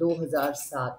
2007।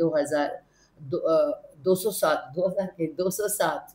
207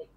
1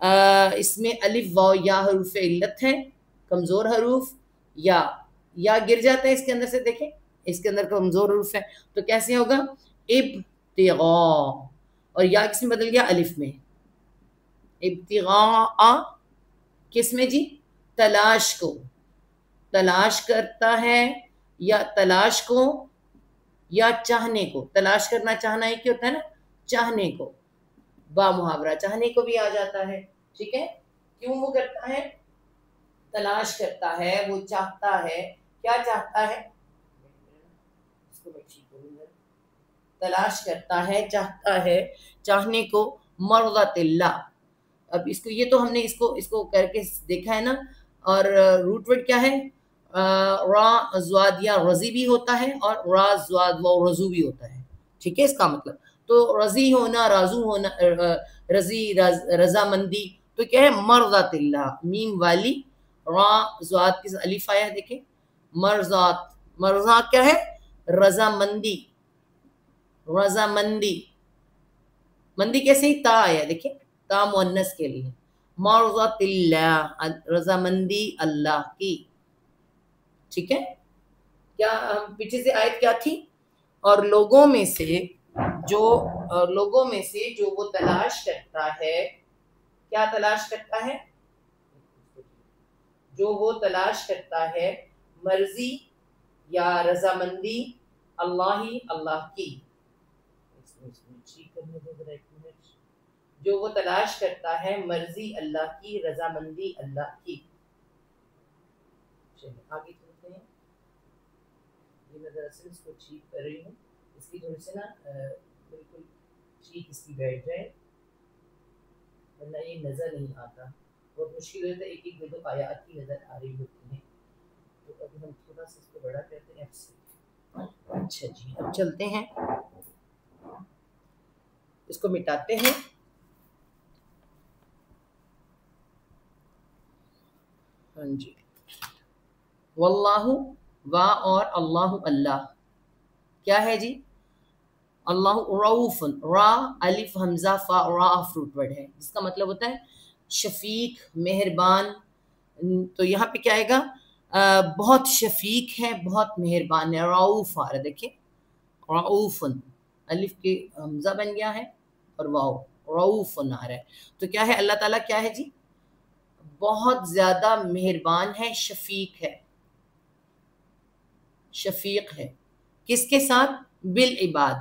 اس میں الف واو یا حروف علت ہیں، کمزور حروف، یا گر جاتا ہے اس کے اندر سے، دیکھیں اس کے اندر کمزور حروف ہے، تو کیسے ہوگا؟ ابتغاء، اور یا کس میں بدل گیا؟ الف میں. ابتغاء کس میں جی؟ تلاش کو، تلاش کرتا ہے، یا تلاش کو یا چاہنے کو. تلاش کرنا چاہنا ایک ہی ہوتا ہے نا، چاہنے کو با محاورہ چاہنے کو بھی آ جاتا ہے. ٹھیک ہے، کیوں وہ کرتا ہے؟ تلاش کرتا ہے، وہ چاہتا ہے. کیا چاہتا ہے؟ اس کو میں ٹھیک کروں گا. تلاش کرتا ہے، چاہتا ہے، چاہنے کو مرضات اللہ. اب اس کو، یہ تو ہم نے اس کو کر کے دیکھا ہے نا. اور روٹ ورڈ کیا ہے؟ را زواد یا رضی بھی ہوتا ہے، اور را زواد و رضو بھی ہوتا ہے. ٹھیک ہے، اس کا مطلب تو رضی ہونا، رازو ہونا، رضی رضامندی، تو کیا ہے؟ مرضات اللہ، میم والی را زواد کے ساتھ الف آیا، دیکھیں مرضات. مرضات کیا ہے؟ رضامندی، رضامندی. مندی کیسے ہی تا آیا، دیکھیں تا مؤنث کے لیے. مرضات اللہ، رضامندی اللہ کی. ٹھیک ہے، کیا پیچھے سے آیت کیا تھی؟ اور لوگوں میں سے جو وہ تلاش کرتا ہے. کیا تلاش کرتا ہے؟ جو وہ تلاش کرتا ہے مرضی یا رضامندی اللہ کی. جو وہ تلاش کرتا ہے مرضی اللہ کی، رضامندی اللہ کی. آگے چلتے ہیں. یہ میں دراصل اس کو ٹھیک کر رہی ہوں، اس کی تھوڑی سی نا بالکل ٹھیک اس کی بیٹھ جائے، ورنہ یہ نظر نہیں آتا. بہت مشکل ہوتا ہے، ایک ایک دو آیات کی نظر آ رہی ہوتی ہیں. تو ابھی ہم تھوڑا سا اس کو بڑا کرتے ہیں. اچھا جی، اب چلتے ہیں، اس کو مٹاتے ہیں. ہاں جی، واللہ وا اور اللہ اللہ کیا ہے جی؟ اللہ رؤوف، را الف حمزہ فا را فروٹ ورڈ ہے، جس کا مطلب ہوتا ہے شفیق، مہربان. تو یہاں پہ کیا آئے گا؟ بہت شفیق ہے، بہت مہربان ہے. رؤوف آ رہا ہے، دیکھیں رؤوف، الف کے حمزہ بن گیا ہے اور واو، رؤوف آ رہا ہے. تو کیا ہے؟ اللہ تعالیٰ کیا ہے جی؟ بہت زیادہ مہربان ہے، شفیق ہے. شفیق ہے کس کے ساتھ؟ بالعباد،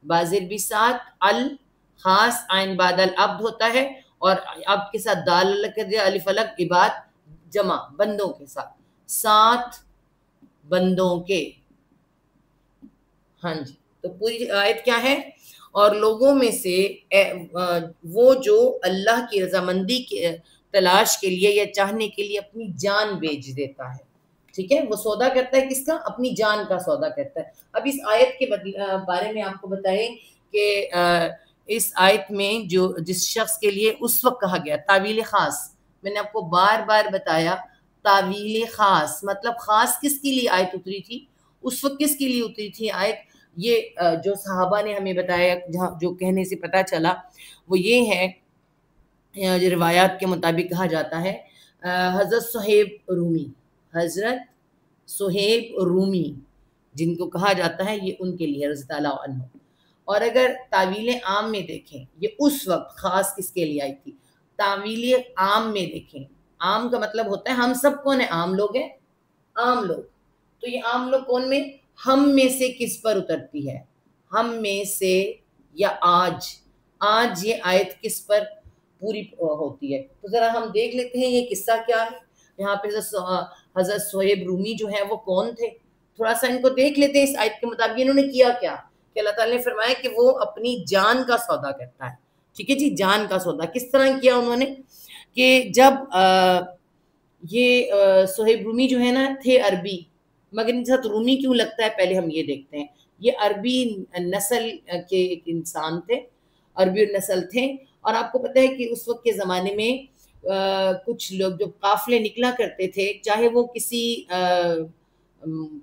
بازر بھی ساتھ، الخاص عین بعد العبد ہوتا ہے، اور عبد کے ساتھ دال الگ کر دیا، الف الگ، عباد جمع، بندوں کے ساتھ، ساتھ بندوں کے. ہاں جی، تو پوری آیت کیا ہے؟ اور لوگوں میں سے وہ جو اللہ کی رضامندی کے تلاش کے لیے یا چاہنے کے لیے اپنی جان بیچ دیتا ہے. ٹھیک ہے، وہ سودا کرتا ہے کس کا؟ اپنی جان کا سودا کرتا ہے. اب اس آیت کے بارے میں آپ کو بتائیں کہ اس آیت میں جو جس شخص کے لیے اس وقت کہا گیا تعویل خاص، میں نے آپ کو بار بار بتایا تعویل خاص مطلب خاص کس کے لیے آیت اتری تھی، اس وقت کس کے لیے اتری تھی آیت. یہ جو صحابہ نے ہمیں بتایا، جو کہنے سے پتہ چلا وہ یہ ہے، جو روایات کے مطابق کہا جاتا ہے حضرت صہیب رومی، حضرت صہیب رومی جن کو کہا جاتا ہے، یہ ان کے لیے رضی اللہ عنہ. اور اگر تعویل عام میں دیکھیں، یہ اس وقت خاص کس کے لیے آئی تھی. تعویل عام میں دیکھیں، عام کا مطلب ہوتا ہے ہم سب کون ہیں؟ عام لوگ ہیں، عام لوگ. تو یہ عام لوگ کون میں؟ ہم میں سے کس پر اترتی ہے؟ ہم میں سے یا آج یہ آیت کس پر پوری ہوتی ہے؟ تو ذرا ہم دیکھ لیتے ہیں یہ قصہ کیا ہے. یہاں پہ حضرت صہیب رومی جو ہے وہ کون تھے، تھوڑا سا ان کو دیکھ لیتے ہیں. اس آیت کے مطابق انہوں نے کیا کیا کہ اللہ تعالیٰ نے فرمایا کہ وہ اپنی جان کا سودا کرتا ہے. ٹھیک ہے جی، جان کا سودا کس طرح کیا انہوں نے؟ کہ جب یہ صہیب رومی جو ہے نا تھے عربی، مگر ان کے ساتھ رومی کیوں لگتا ہے پہلے ہم یہ دیکھتے ہیں. یہ عربی نسل کے ایک انسان تھے، عربی نسل تھے. اور آپ کو پتہ ہے کہ اس وقت کے زمانے میں کچھ لوگ جو قافلے نکلا کرتے تھے، چاہے وہ کسی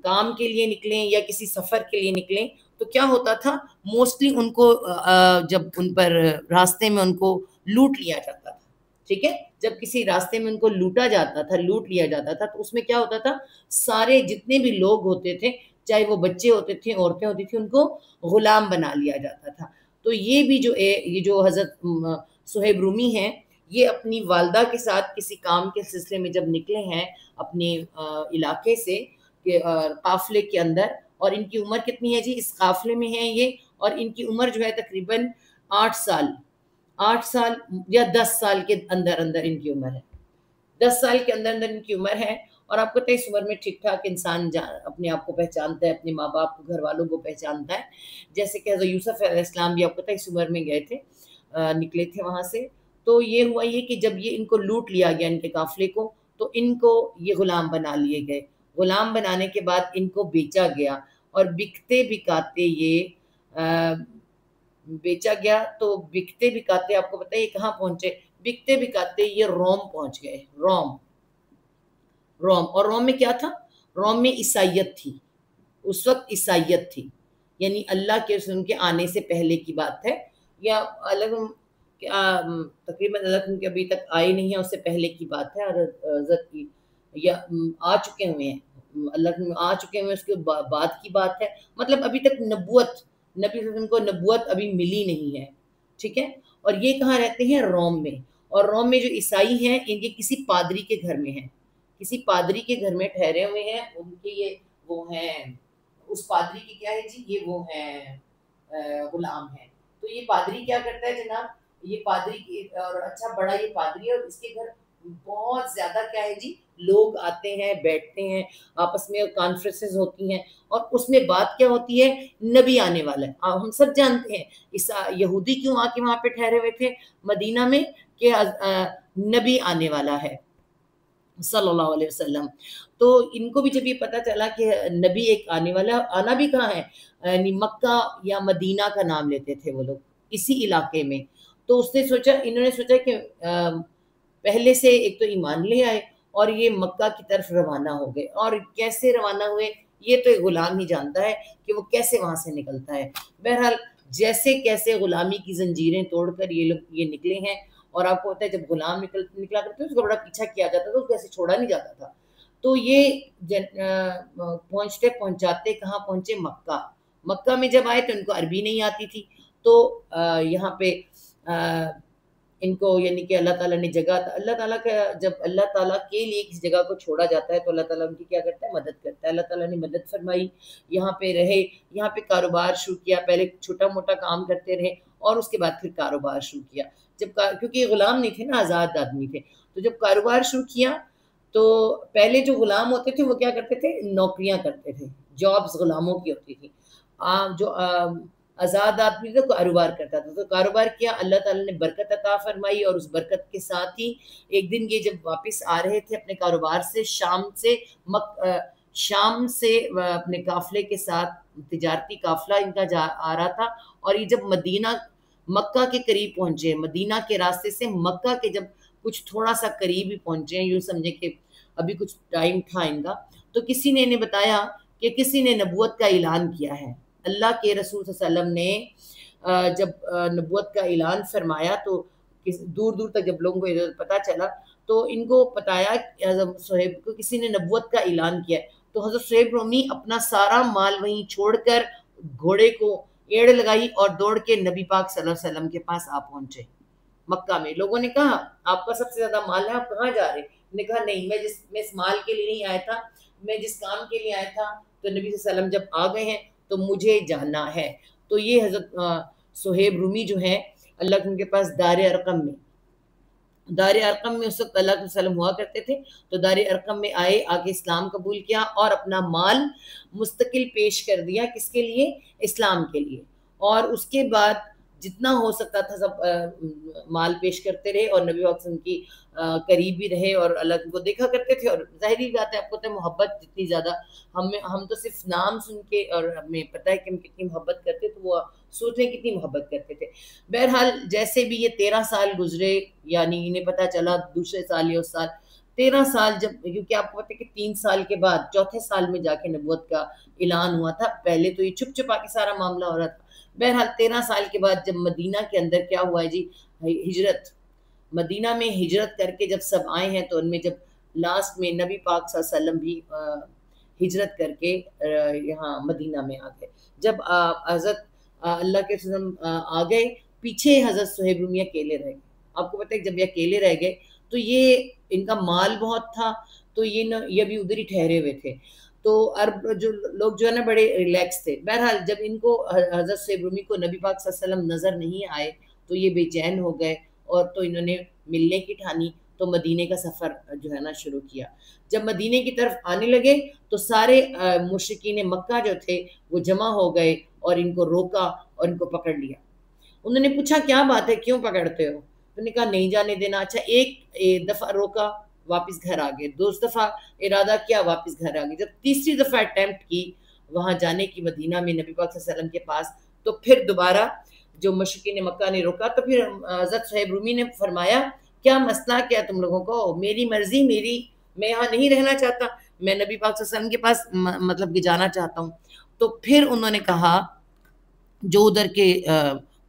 کام کے لیے نکلیں یا کسی سفر کے لیے نکلیں، تو کیا ہوتا تھا موسٹلی ان کو جب ان پر راستے میں ان کو لوٹ لیا جاتا تھا. ٹھیک ہے. جب کسی راستے میں ان کو لوٹا جاتا تھا، لوٹ لیا جاتا تھا، تو اس میں کیا ہوتا تھا، سارے جتنے بھی لوگ ہوتے تھے، چاہے وہ بچے ہوتے تھے، عورتیں ہوتی تھیں، ان کو غلام بنا لیا جاتا تھا. تو یہ بھی یہ جو حضرت صہیب رومی ہیں، یہ اپنی والدہ کے ساتھ کسی کام کے سلسلے میں جب نکلے ہیں اپنے علاقے سے قافلے کے اندر، اور ان کی عمر کتنی ہے جی، اس قافلے میں ہیں یہ، اور ان کی عمر جو ہے تقریباً 8 سال یا 10 سال کے اندر اندر ان کی عمر ہے. 10 سال کے اندر اندر ان کی عمر ہے. اور آپ کو پتہ ہے اس عمر میں ٹھیک ٹھاک انسان اپنے آپ کو پہچانتا ہے، اپنے ماں باپ کو، گھر والوں کو پہچانتا ہے. جیسے کہ حضرت یوسف علیہ السلام بھی آپ کو پتہ ہے اس عمر میں گئے تھے، نکلے تھے وہاں سے. تو یہ ہوا یہ کہ جب یہ ان کو لوٹ لیا گیا، ان کے قافلے کو، تو ان کو یہ غلام بنا لیے گئے. غلام بنانے کے بعد ان کو بیچا گیا، اور بکتے بکاتے یہ بیچا گیا. تو بکتے بکاتے آپ کو پتہ ہے یہ کہاں پہنچے، بکتے بکاتے یہ روم پہنچ گئے. روم. اور روم میں کیا تھا، روم میں عیسائیت تھی. اس وقت عیسائیت تھی، یعنی اللہ کے رسول کے آنے سے پہلے کی بات ہے، یا الگ تقریباً الگ کے ابھی تک آئے نہیں ہیں، اس سے پہلے کی بات ہے. اور حضرت کی یا آ چکے ہوئے ہیں، اللہ آ چکے ہوئے، اس کے بعد کی بات ہے. مطلب ابھی تک نبوت، نبی صلی اللہ علیہ وسلم کو نبوت ابھی ملی نہیں ہے. ٹھیک ہے. اور یہ کہاں رہتے ہیں، روم میں. اور روم میں جو عیسائی ہیں، ان کے کسی پادری کے گھر میں ہیں، کسی پادری کے گھر میں ٹھہرے ہوئے ہیں. ان کے یہ وہ ہیں، اس پادری کی کیا ہے جی، یہ وہ ہیں غلام ہیں. تو یہ پادری کیا کرتا ہے جناب، یہ پادری، اور اچھا بڑا یہ پادری ہے، اور اس کے گھر بہت زیادہ کیا ہے جی، لوگ آتے ہیں، بیٹھتے ہیں، آپس میں کانفرنسز ہوتی ہیں. اور اس میں بات کیا ہوتی ہے، نبی آنے والا ہے. ہم سب جانتے ہیں یہودی کیوں آ کے وہاں پہ ٹھہرے ہوئے تھے مدینہ میں، کہ نبی آنے والا ہے صلی اللہ علیہ وسلم. تو ان کو بھی جب یہ پتا چلا کہ نبی ایک آنے والا ہے، آنا بھی کہاں ہے، یعنی مکہ یا مدینہ کا نام لیتے تھے وہ لوگ، اسی علاقے میں. تو انہوں نے سوچا کہ پہلے سے ایک تو ایمان لے آئے، اور یہ مکہ کی طرف روانہ ہو گئے. اور کیسے روانہ ہوئے، یہ تو ایک غلام ہی جانتا ہے کہ وہ کیسے وہاں سے نکلتا ہے. بہرحال جیسے کیسے غلامی کی زنجیریں توڑ کر یہ نکلے ہیں. اور آپ کو پتہ ہے جب غلام نکلا کرتے اس کا بڑا پیچھا کیا جاتا تھا، اس کو ایسے چھوڑا نہیں جاتا تھا. تو یہ پہنچاتے کہاں پہنچے، مکہ. مکہ میں جب آئے تو ان کو عربی نہیں آتی تھی. تو یہاں پہ ان کو یعنی کہ اللہ تعالیٰ نے اللہ تعالیٰ کا، جب اللہ تعالیٰ کے لیے کسی جگہ کو چھوڑا جاتا ہے تو اللہ تعالیٰ ان کی کیا کرتا ہے، مدد کرتا ہے. اللہ تعالیٰ نے مدد فرمائی، یہاں پہ رہے، یہاں پہ کاروبار شروع کیا. پہلے چھوٹا موٹا کام کرتے رہے، اور اس کے بعد پھر کاروبار شروع کیا. کیونکہ یہ غلام نہیں تھے نا، آزاد آدمی تھے. تو جب کاروبار شروع کیا تو پہلے جو غلام ہوتے تھے وہ کیا کرتے تھے، نوکریاں کرتے تھے، جابز غلاموں کی ہوتی تھی. جو آزاد آدمی تھا کاروبار کرتا تھا. تو کاروبار کیا، اللہ تعالیٰ نے برکت عطا فرمائی. اور اس برکت کے ساتھ ہی ایک دن یہ جب واپس آ رہے تھے اپنے کاروبار سے، شام سے اپنے قافلے کے ساتھ، تجارتی قافلہ ان کا آ رہا تھا. اور یہ جب مکہ کے قریب پہنچے، مدینہ کے راستے سے مکہ کے جب کچھ تھوڑا سا قریب ہی پہنچے، یوں سمجھے کہ ابھی کچھ ٹائم تھا ان کا، تو کسی نے انہیں بتایا کہ کسی نے نبوت کا اعلان کیا ہے. اللہ کے رسول صلی اللہ علیہ وسلم نے جب نبوت کا اعلان فرمایا تو دور دور تک جب لوگوں کو پتا چلا تو ان کو بتایا کہ حضرت صہیب کو کسی نے نبوت کا اعلان کیا ہے. تو حضرت صہیب رومی اپنا سارا مال وہیں چھوڑ کر گھوڑے کو ایڑ لگائی اور دوڑ کے نبی پاک صلی اللہ علیہ وسلم کے پاس آ پہنچے مکہ میں. لوگوں نے کہا آپ کا سب سے زیادہ مال ہے، آپ کہاں جا رہے؟ نے کہا نہیں، میں اس مال کے لیے نہیں آیا تھا، میں جس کام کے لیے آیا تھا تو نبی صلی اللہ علیہ وسلم جب آ گئے ہیں تو مجھے جانا ہے. تو یہ حضرت صہیب رومی جو ہیں، اللہ کے پاس دار ارقم میں اس وقت اللہ کے وسلم ہوا کرتے تھے. تو دار ارقم میں آئے، آگے اسلام قبول کیا اور اپنا مال مستقل پیش کر دیا. کس کے لیے؟ اسلام کے لیے. اور اس کے بعد جتنا ہو سکتا تھا سب مال پیش کرتے رہے، اور نبی وسلم کی قریب بھی رہے، اور اللہ کو دیکھا کرتے تھے. اور ظاہری بات ہے، آپ کو پتہ ہے محبت جتنی زیادہ ہم تو صرف نام سن کے اور ہمیں پتہ ہے کہ ہم کتنی محبت کرتے، تو وہ سوچ رہے کتنی محبت کرتے تھے. بہرحال جیسے بھی یہ 13 سال گزرے، یعنی انہیں پتہ چلا دوسرے سال یا اس سال 13 سال جب، کیونکہ آپ کو پتہ ہے کہ 3 سال کے بعد چوتھے سال میں جا کے نبوت کا اعلان ہوا تھا. پہلے تو یہ چھپ چھپا کے سارا معاملہ ہو رہا تھا. بہرحال 13 سال کے بعد جب مدینہ کے اندر کیا ہوا ہے جی، ہجرت مدینہ میں ہجرت کر کے جب سب آئے ہیں تو ان میں جب لاسٹ میں نبی پاک صلی اللہ علیہ وسلم بھی ہجرت کر کے یہاں مدینہ میں آ گئے. جب حضرت اللہ کے وسلم آ گئے, پیچھے حضرت صہیب رومی اکیلے رہ گئے. آپ کو پتہ ہے جب یہ اکیلے رہ گئے تو یہ ان کا مال بہت تھا, تو یہ بھی ادھر ہی ٹھہرے ہوئے تھے. تو عرب جو لوگ جو ہے نا بڑے ریلیکس تھے. بہرحال جب ان کو حضرت صہیب رومی کو نبی پاک صلی اللہ علیہ وسلم نظر نہیں آئے تو یہ بے چین ہو گئے, اور تو انہوں نے ملنے کی ٹھانی, تو مدینے کا سفر جو ہے نا شروع کیا. جب مدینے کی طرف آنے لگے تو سارے مشرکین مکہ جو تھے وہ جمع ہو گئے اور ان کو روکا اور ان کو پکڑ لیا. انہوں نے پوچھا کیا بات ہے, کیوں پکڑتے ہو؟ انہوں نے کہا نہیں جانے دینا. اچھا, ایک دفعہ روکا, واپس گھر آ گئے. دوسری دفعہ ارادہ کیا, واپس گھر آ گئے. جب تیسری دفعہ اٹیمپٹ کی وہاں جانے کی مدینہ میں نبی پاک صلی اللہ علیہ وسلم کے پاس, تو پھر دوبارہ جو مشرکین مکہ نے روکا, تو پھر حضرت صہیب رومی نے فرمایا کیا مسئلہ کیا تم لوگوں کو؟ میری مرضی, میں یہاں نہیں رہنا چاہتا, میں نبی پاک صلی اللہ علیہ وسلم کے پاس مطلب کہ جانا چاہتا ہوں. تو پھر انہوں نے کہا, جو ادھر کے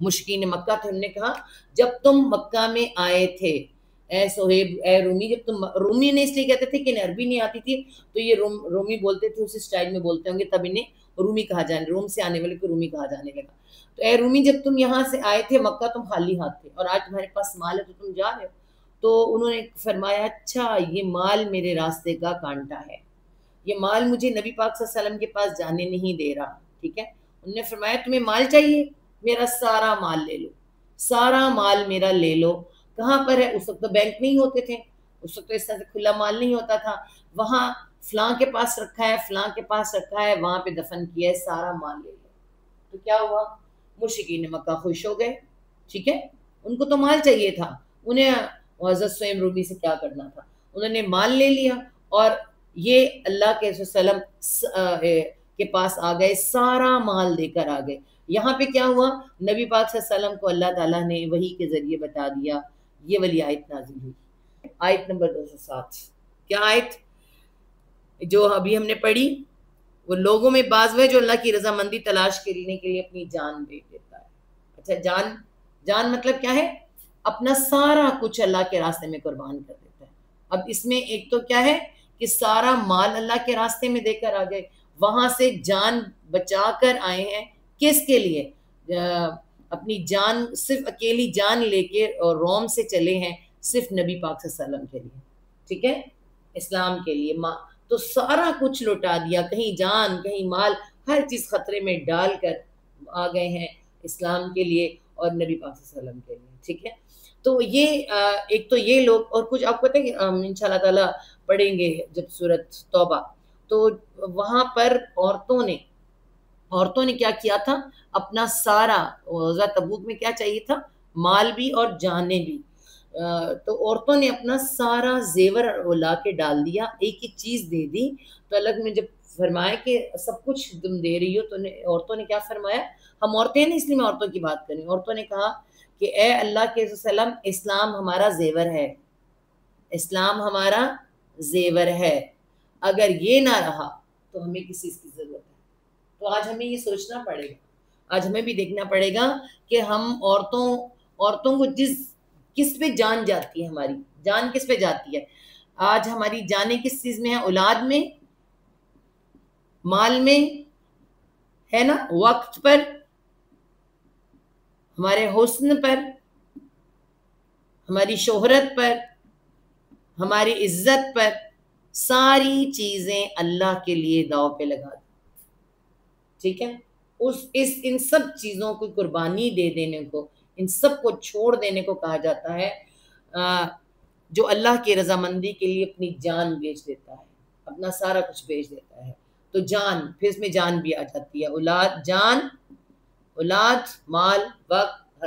مشرکین مکہ تھے, انہوں نے کہا جب تم مکہ میں آئے تھے اے صہیب, اے رومی, جب تم رومی نے اس لیے کہتے تھے کہ انہیں عربی نہیں آتی تھی, تو یہ رومی بولتے تھے, اسی سٹائل میں بولتے ہوں گے, تب انہیں رومی کہا جانے, روم سے آنے والے کو رومی کہا جانے لگا. تو اے رومی, جب تم یہاں سے آئے تھے مکہ تم خالی ہاتھ تھے, اور آج تمہارے پاس مال ہے تو تم جا رہے ہو. تو انہوں نے فرمایا اچھا, یہ مال میرے راستے کا کانٹا ہے, یہ مال مجھے نبی پاک صلی اللہ علیہ وسلم کے پاس جانے نہیں دے رہا. ٹھیک ہے, انہوں نے فرمایا تمہیں مال چاہیے, میرا سارا مال لے لو, سارا مال میرا لے لو. کہاں پر ہے؟ اس وقت تو بینک نہیں ہوتے تھے, اس وقت تو اس طرح سے کھلا مال نہیں ہوتا تھا. وہاں فلاں کے پاس رکھا ہے, فلاں کے پاس رکھا ہے, وہاں پہ دفن کیا ہے, سارا مال لے لو. تو کیا ہوا, مشرکین مکہ خوش ہو گئے. ٹھیک ہے, ان کو تو مال چاہیے تھا, انہیں حضرت صہیب رومی سے کیا کرنا تھا. انہوں نے مال لے لیا اور یہ اللہ کے وسلم کے پاس آ گئے, سارا مال دے کر آ گئے. یہاں پہ کیا ہوا, نبی پاک صلی اللہ علیہ وسلم کو اللہ تعالیٰ نے وحی کے ذریعے بتا دیا, یہ والی آیت نازل ہوئی, آیت نمبر 207. کیا آیت جو ابھی ہم نے پڑھی؟ وہ لوگوں میں بعض وہ جو اللہ کی رضامندی تلاش کرنے کے لیے اپنی جان دے دیتا ہے. اچھا, جان مطلب کیا ہے؟ اپنا سارا کچھ اللہ کے راستے میں قربان کر دیتا ہے. اب اس میں ایک تو کیا ہے کہ سارا مال اللہ کے راستے میں دے کر آ گئے, وہاں سے جان بچا کر آئے ہیں. کس کے لیے؟ اپنی جان, صرف اکیلی جان لے کے اور روم سے چلے ہیں صرف نبی پاک صلی اللہ علیہ وسلم کے لیے. ٹھیک ہے, اسلام کے لیے. تو سارا کچھ لوٹا دیا, کہیں جان کہیں مال, ہر چیز خطرے میں ڈال کر آ گئے ہیں اسلام کے لیے اور نبی پاک صلی اللہ علیہ وسلم کے لیے. ٹھیک ہے, تو یہ ایک تو یہ لوگ, اور کچھ آپ کو پتہ ہے کہ انشاءاللہ تعالیٰ پڑھیں گے جب سورۃ توبہ, تو وہاں پر عورتوں نے کیا کیا تھا, اپنا سارا, غزوہ تبوک میں کیا چاہیے تھا, مال بھی اور جانیں بھی, تو عورتوں نے اپنا سارا زیور لا کے ڈال دیا, ایک ایک چیز دے دی. تو اللہ نے جب فرمایا کہ سب کچھ تم دے رہی ہو, تو عورتوں نے کیا فرمایا, ہم عورتیں نہیں اس لیے میں عورتوں کی بات کریں, عورتوں نے کہا کہ اے اللہ کے وسلم, اسلام ہمارا زیور ہے, اسلام ہمارا زیور ہے, اگر یہ نہ رہا تو ہمیں کس چیز کی ضرورت ہے. تو آج ہمیں یہ سوچنا پڑے گا, آج ہمیں بھی دیکھنا پڑے گا کہ ہم عورتوں کو کس پہ جان جاتی ہے, ہماری جان کس پہ جاتی ہے. آج ہماری جانیں کس چیز میں ہے؟ اولاد میں, مال میں, ہے نا, وقت پر, ہمارے حسن پر, ہماری شہرت پر, ہماری عزت پر, ساری چیزیں اللہ کے لیے داؤ پہ لگا دی. ٹھیک ہے, ان سب چیزوں کو قربانی دے دینے کو, ان سب کو چھوڑ دینے کو کہا جاتا ہے جو اللہ کی رضامندی کے لیے اپنی جان بیچ دیتا ہے, اپنا سارا کچھ بیچ دیتا ہے. تو جان, پھر اس میں جان بھی آ جاتی ہے, اولاد, مال, وقت,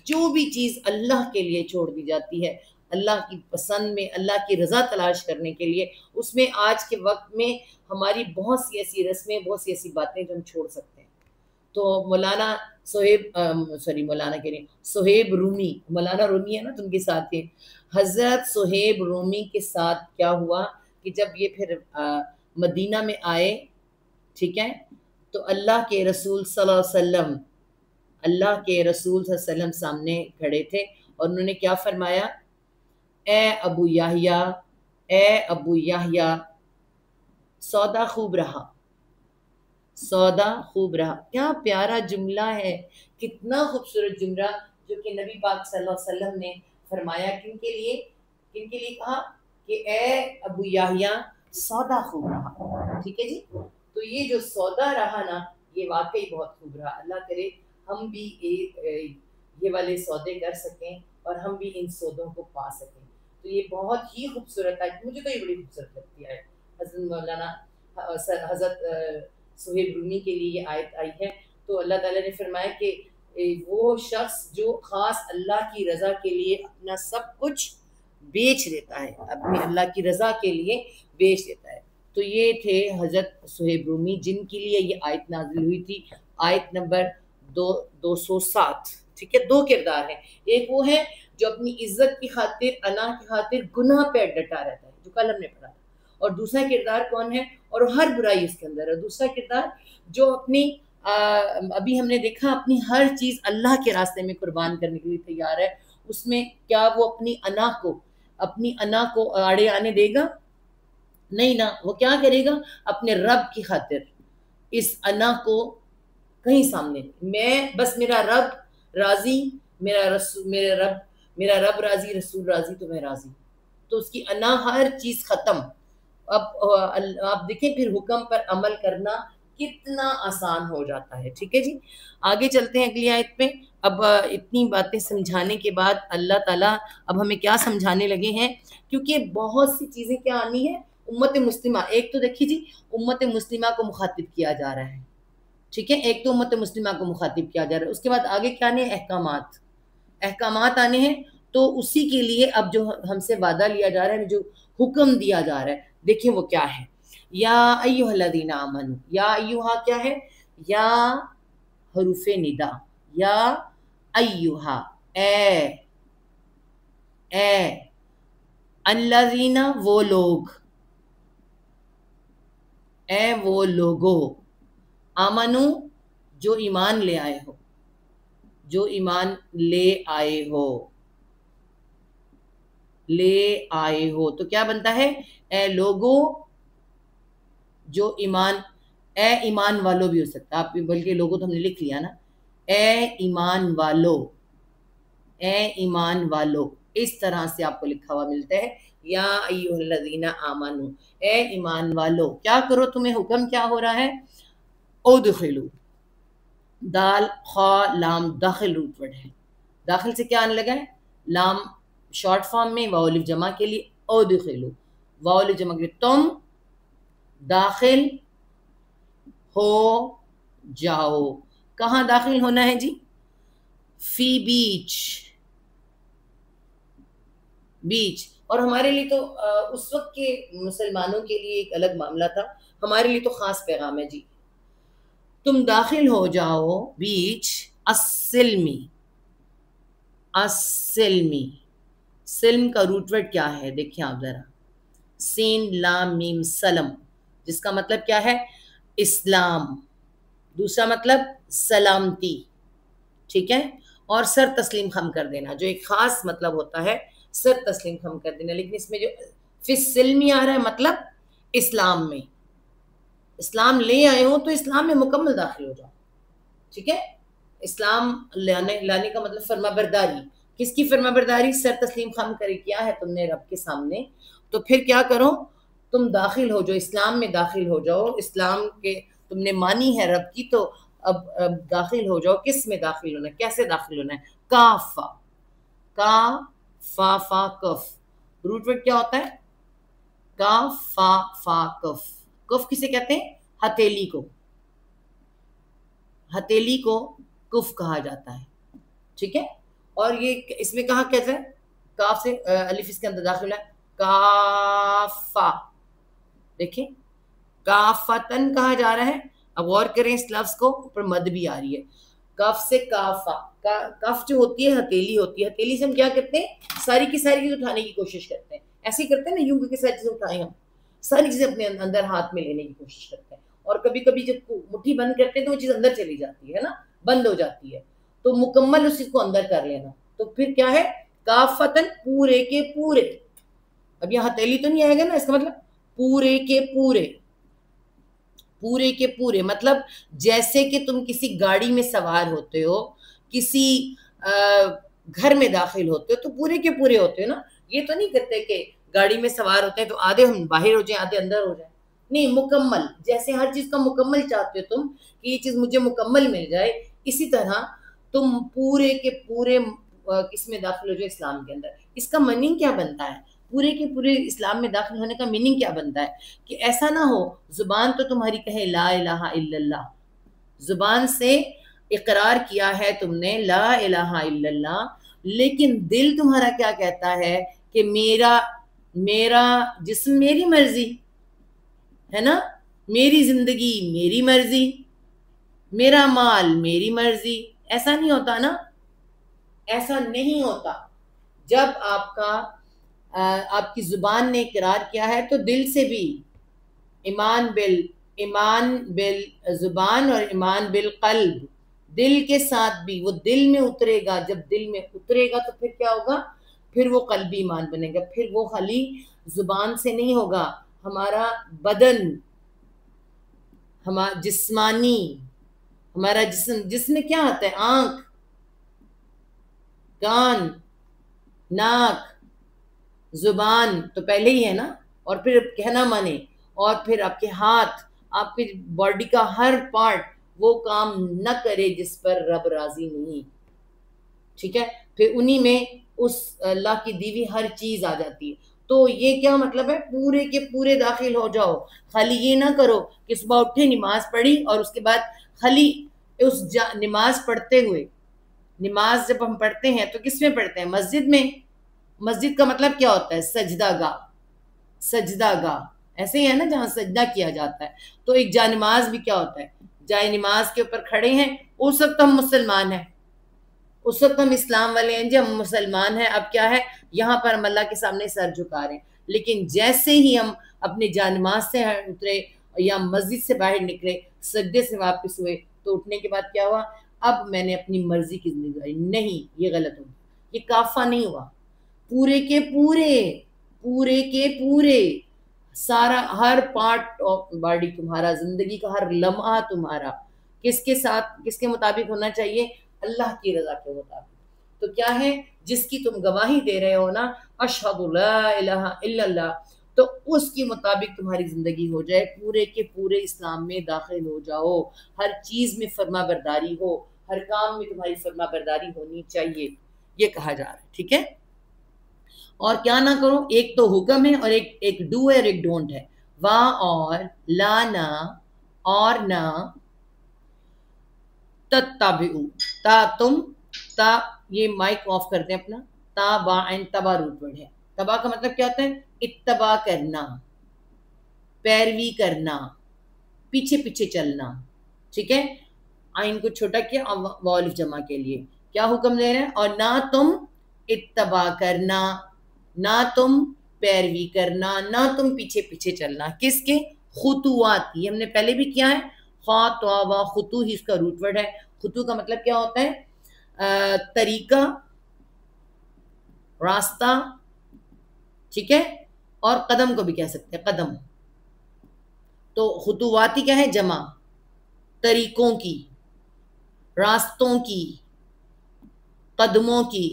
جو بھی چیز اللہ کے لیے چھوڑ دی جاتی ہے, اللہ کی پسند میں, اللہ کی رضا تلاش کرنے کے لیے, اس میں آج کے وقت میں ہماری بہت سی ایسی رسمیں, بہت سی ایسی باتیں جو ہم چھوڑ سکتے ہیں. تو صہیب رومی, مولانا رومی ہے نا, تو ان کے ساتھ ہیں حضرت صہیب رومی کے ساتھ کیا ہوا کہ جب یہ پھر مدینہ میں آئے, ٹھیک ہے, تو اللہ کے رسول صلی اللہ علیہ وسلم سامنے کھڑے تھے, اور انہوں نے کیا فرمایا اے ابو یحییٰ، اے ابو یحییٰ، سودا خوب رہا، سودا خوب رہا. کیا پیارا جملہ ہے، کتنا خوبصورت جملہ جو کہ نبی پاک صلی اللہ علیہ وسلم نے فرمایا. کن کے لیے کہا کہ اے ابو یحییٰ سودا خوب رہا. ٹھیک ہے جی. تو یہ جو سودا رہا نا، یہ واقعی بہت خوب رہا. اللہ کرے ہم بھی یہ والے سودے کر سکیں اور ہم بھی ان سودوں کو پا سکیں. تو یہ بہت ہی خوبصورت ہے، مجھے تو یہ بڑی خوبصورت لگتی ہے. حضرت مولانا حضرت سہیب رومی کے لیے یہ آیت آئی ہے. تو اللہ تعالیٰ نے فرمایا کہ وہ شخص جو خاص اللہ کی رضا کے لیے اپنا سب کچھ بیچ دیتا ہے، اپنی اللہ کی رضا کے لیے بیچ دیتا ہے. تو یہ تھے حضرت سہیب رومی جن کے لیے یہ آیت نازل ہوئی تھی، آیت نمبر 207. ٹھیک ہے. دو کردار ہیں، ایک وہ ہے جو اپنی عزت کی خاطر، انا کی خاطر گناہ پہ ڈٹا رہتا ہے، جو کل ہم نے پڑھا تھا. اور دوسرا کردار کون ہے، اور ہر برائی اس کے اندر ہے. دوسرا کردار جو اپنی ابھی ہم نے دیکھا اپنی ہر چیز اللہ کے راستے میں قربان کرنے کے لیے تیار ہے. اس میں کیا وہ اپنی انا کو آڑے آنے دے گا؟ نہیں نا. وہ کیا کرے گا؟ اپنے رب کی خاطر اس انا کو کہیں سامنے، میں بس میرا رب راضی، میرا رب راضی، رسول راضی تو میں راضی. تو اس کی انا ہر چیز ختم. اب آپ دیکھیں پھر حکم پر عمل کرنا کتنا آسان ہو جاتا ہے. ٹھیک ہے جی. آگے چلتے ہیں اگلی آیت پہ. اب اتنی باتیں سمجھانے کے بعد اللہ تعالیٰ اب ہمیں کیا سمجھانے لگے ہیں، کیونکہ بہت سی چیزیں کیا آنی ہے امت مسلمہ. ایک تو دیکھیے جی امت مسلمہ کو مخاطب کیا جا رہا ہے. ٹھیک ہے. ایک تو امت مسلمہ کو مخاطب کیا جا رہا ہے، اس کے بعد آگے کیا آنے ہیں؟ احکامات آنے ہیں. تو اسی کے لیے اب جو ہم سے وعدہ لیا جا رہا ہے، جو حکم دیا جا رہا ہے، دیکھیں وہ کیا ہے. یا ایھا الذین آمنوا، یا ایھا کیا ہے؟ یا حروف ندا، یا ایھا اے الذین وہ لوگ، اے وہ لوگو، آمنو جو ایمان لے آئے ہو، جو ایمان لے آئے ہو. تو کیا بنتا ہے؟ اے لوگو جو ایمان، اے ایمان والو بھی ہو سکتا ہے آپ، بلکہ لوگو تو ہم نے لکھ لیا نا. اے ایمان والو، اے ایمان والو، اس طرح سے آپ کو لکھا ہوا ملتا ہے. یا ایھا الذین آمنو، اے ایمان والو کیا کرو، تمہیں حکم کیا ہو رہا ہے؟ ادخلو، دال خا لام داخل روٹ ورڈ ہے. داخل سے کیا آنے لگا ہے؟ لام شارٹ فارم میں واو الف جمع کے لیے ادخلو، واو الف جمع کے لیے تم داخل ہو جاؤ. کہاں داخل ہونا ہے جی؟ فی بیچ. اور ہمارے لیے تو اس وقت کے مسلمانوں کے لیے ایک الگ معاملہ تھا، ہمارے لیے تو خاص پیغام ہے جی. تم داخل ہو جاؤ بیچ السلمی. سلم کا روٹ ورڈ کیا ہے دیکھیں آپ ذرا، سین لام میم سلم، جس کا مطلب کیا ہے؟ اسلام. دوسرا مطلب سلامتی. ٹھیک ہے. اور سر تسلیم خم کر دینا، جو ایک خاص مطلب ہوتا ہے سر تسلیم خم کر دینا. لیکن اس میں جو فی السلم آ رہا ہے مطلب اسلام میں، اسلام لے آئے ہو تو اسلام میں مکمل داخل ہو جاؤ. ٹھیک ہے. اسلام لانے کا مطلب فرما برداری. کس کی فرما برداری؟ سر تسلیم خم کرے کیا ہے تم نے رب کے سامنے، تو پھر کیا کرو؟ تم داخل ہو جاؤ، اسلام میں داخل ہو جاؤ. اسلام کے تم نے مانی ہے رب کی، تو اب داخل ہو جاؤ. کس میں داخل ہونا ہے؟ کیسے داخل ہونا ہے؟ کافا، کا فا فا کف. روٹ ورڈ کیا ہوتا ہے؟ کا فا فا کف. کف کسے کہتے ہیں؟ ہتھیلی کو. ہتھیلی کو کف کہا جاتا ہے. ٹھیک ہے. اور یہ اس میں کہاں کیسے کاف سے الف اس کے اندر داخل ہے، کافا. دیکھیں کافتن کہا جا رہا ہے. اب غور کریں اس لفظ کو، اوپر مد بھی آ رہی ہے. کف سے کافا. کف جو ہوتی ہے ہتھیلی ہوتی ہے. ہتھیلی سے ہم کیا کرتے ہیں؟ ساری کی ساری چیز اٹھانے کی کوشش کرتے ہیں. ایسے ہی کرتے ہیں نا، یوں کہ ساری چیزیں اٹھائیں، ہم ساری چیزیں اپنے اندر ہاتھ میں لینے کی کوشش کرتے ہیں. اور کبھی کبھی جب مٹھی بند کرتے ہیں تو وہ چیز اندر چلی جاتی ہے نا، بند ہو جاتی ہے. تو مکمل اسی کو اندر کر لینا. تو پھر کیا ہے؟ کافتن پورے کے پورے. اب یہاں ہتھیلی تو نہیں آئے گا نا, اس کا مطلب پورے کے پورے. پورے کے پورے مطلب جیسے کہ تم کسی گاڑی میں سوار ہوتے ہو, کسی گھر میں داخل ہوتے ہو تو پورے کے پورے ہوتے ہو نا. یہ تو نہیں کرتے کہ گاڑی میں سوار ہوتے ہیں تو آدھے ہم باہر ہو جائیں آدھے اندر ہو جائیں, نہیں, مکمل. جیسے ہر چیز کا مکمل چاہتے ہو تم کہ یہ چیز مجھے مکمل مل جائے, اسی طرح تم پورے کے پورے کس میں داخل ہو جائے, اسلام کے اندر. اس کا میننگ کیا بنتا ہے, پورے کے پورے اسلام میں داخل ہونے کا میننگ کیا بنتا ہے کہ ایسا نہ ہو زبان تو تمہاری کہے لا الہ الا اللہ, زبان سے اقرار کیا ہے تم نے لا الہ الا اللہ, لیکن دل تمہارا کیا کہتا ہے کہ میرا جسم میری مرضی ہے نا, میری زندگی میری مرضی, میرا مال میری مرضی. ایسا نہیں ہوتا نا, ایسا نہیں ہوتا. جب آپ کی زبان نے اقرار کیا ہے تو دل سے بھی ایمان بالزبان اور ایمان بالقلب, دل کے ساتھ بھی وہ دل میں اترے گا. جب دل میں اترے گا تو پھر کیا ہوگا, پھر وہ قلبی ایمان بنے گا. پھر وہ خالی زبان سے نہیں ہوگا, ہمارا بدن, ہمارا جسمانی, ہمارا جسم میں کیا آتا ہے, آنکھ, کان, ناک, زبان تو پہلے ہی ہے نا, اور پھر کہنا مانے, اور پھر آپ کے ہاتھ, آپ کی باڈی کا ہر پارٹ وہ کام نہ کرے جس پر رب راضی نہیں. ٹھیک ہے, پھر انہی میں اس اللہ کی دیوی ہر چیز آ جاتی ہے. تو یہ کیا مطلب ہے, پورے کے پورے داخل ہو جاؤ. خالی یہ نہ کرو کہ صبح اٹھے نماز پڑھی اور اس کے بعد خالی اس نماز پڑھتے ہوئے, نماز جب ہم پڑھتے ہیں تو کس میں پڑھتے ہیں, مسجد میں. مسجد کا مطلب کیا ہوتا ہے, سجدہ گاہ, سجدہ گاہ ایسے ہی ہے نا جہاں سجدہ کیا جاتا ہے. تو ایک جا نماز بھی کیا ہوتا ہے, جائے نماز کے اوپر کھڑے ہیں, اس وقت ہم مسلمان ہیں, اس وقت ہم اسلام والے ہیں جی, ہم مسلمان ہیں. اب کیا ہے, یہاں پر ہم اللہ کے سامنے سر جھکا رہے ہیں, لیکن جیسے ہی ہم اپنے جا نماز سے اترے یا مسجد سے باہر نکلے, سجدے سے واپس ہوئے, تو اٹھنے کے بعد کیا ہوا, اب میں نے اپنی مرضی کی زندگی گزاری. نہیں, یہ غلط ہو, یہ کافہ نہیں ہوا. پورے کے پورے, پورے کے پورے, سارا ہر پارٹ آف باڈی تمہارا, زندگی کا ہر لمحہ تمہارا کس کے ساتھ, کس کے مطابق ہونا چاہیے, اللہ کی رضا کے مطابق. تو کیا ہے, جس کی تم گواہی دے رہے ہو نا, اشہد لا الہ الا اللہ, تو اس کے مطابق تمہاری زندگی ہو جائے. پورے کے پورے اسلام میں داخل ہو جاؤ, ہر چیز میں فرما برداری ہو, ہر کام میں تمہاری فرما برداری ہونی چاہیے, یہ کہا جا رہا ہے. ٹھیک ہے, اور کیا نہ کرو, ایک تو حکم ہے اور ایک ڈو ہے اور ایک ڈونٹ ہے. وا اور لا نہ, اور نہ, تتبعو, تا تم, تا یہ مائک آف کرتے ہیں اپنا, تا با این تبا روٹ ورڈ ہے. تبا کا مطلب کیا ہوتا ہے, اتباع کرنا, پیروی کرنا, پیچھے پیچھے چلنا. ٹھیک ہے, آئین کو چھوٹا کیا والف جمع کے لیے. کیا حکم دے رہے ہیں, اور نہ تم اتباع کرنا, نہ تم پیروی کرنا, نہ تم پیچھے پیچھے چلنا. کس کے, خطوات. یہ ہم نے پہلے بھی کیا ہے, خطوا, خطو ہی اس کا روٹ ورڈ ہے. خطو کا مطلب کیا ہوتا ہے, طریقہ, راستہ. ٹھیک ہے, اور قدم کو بھی کہہ سکتے ہیں, قدم. تو خطواتی کیا ہے, جمع, طریقوں کی, راستوں کی, قدموں کی.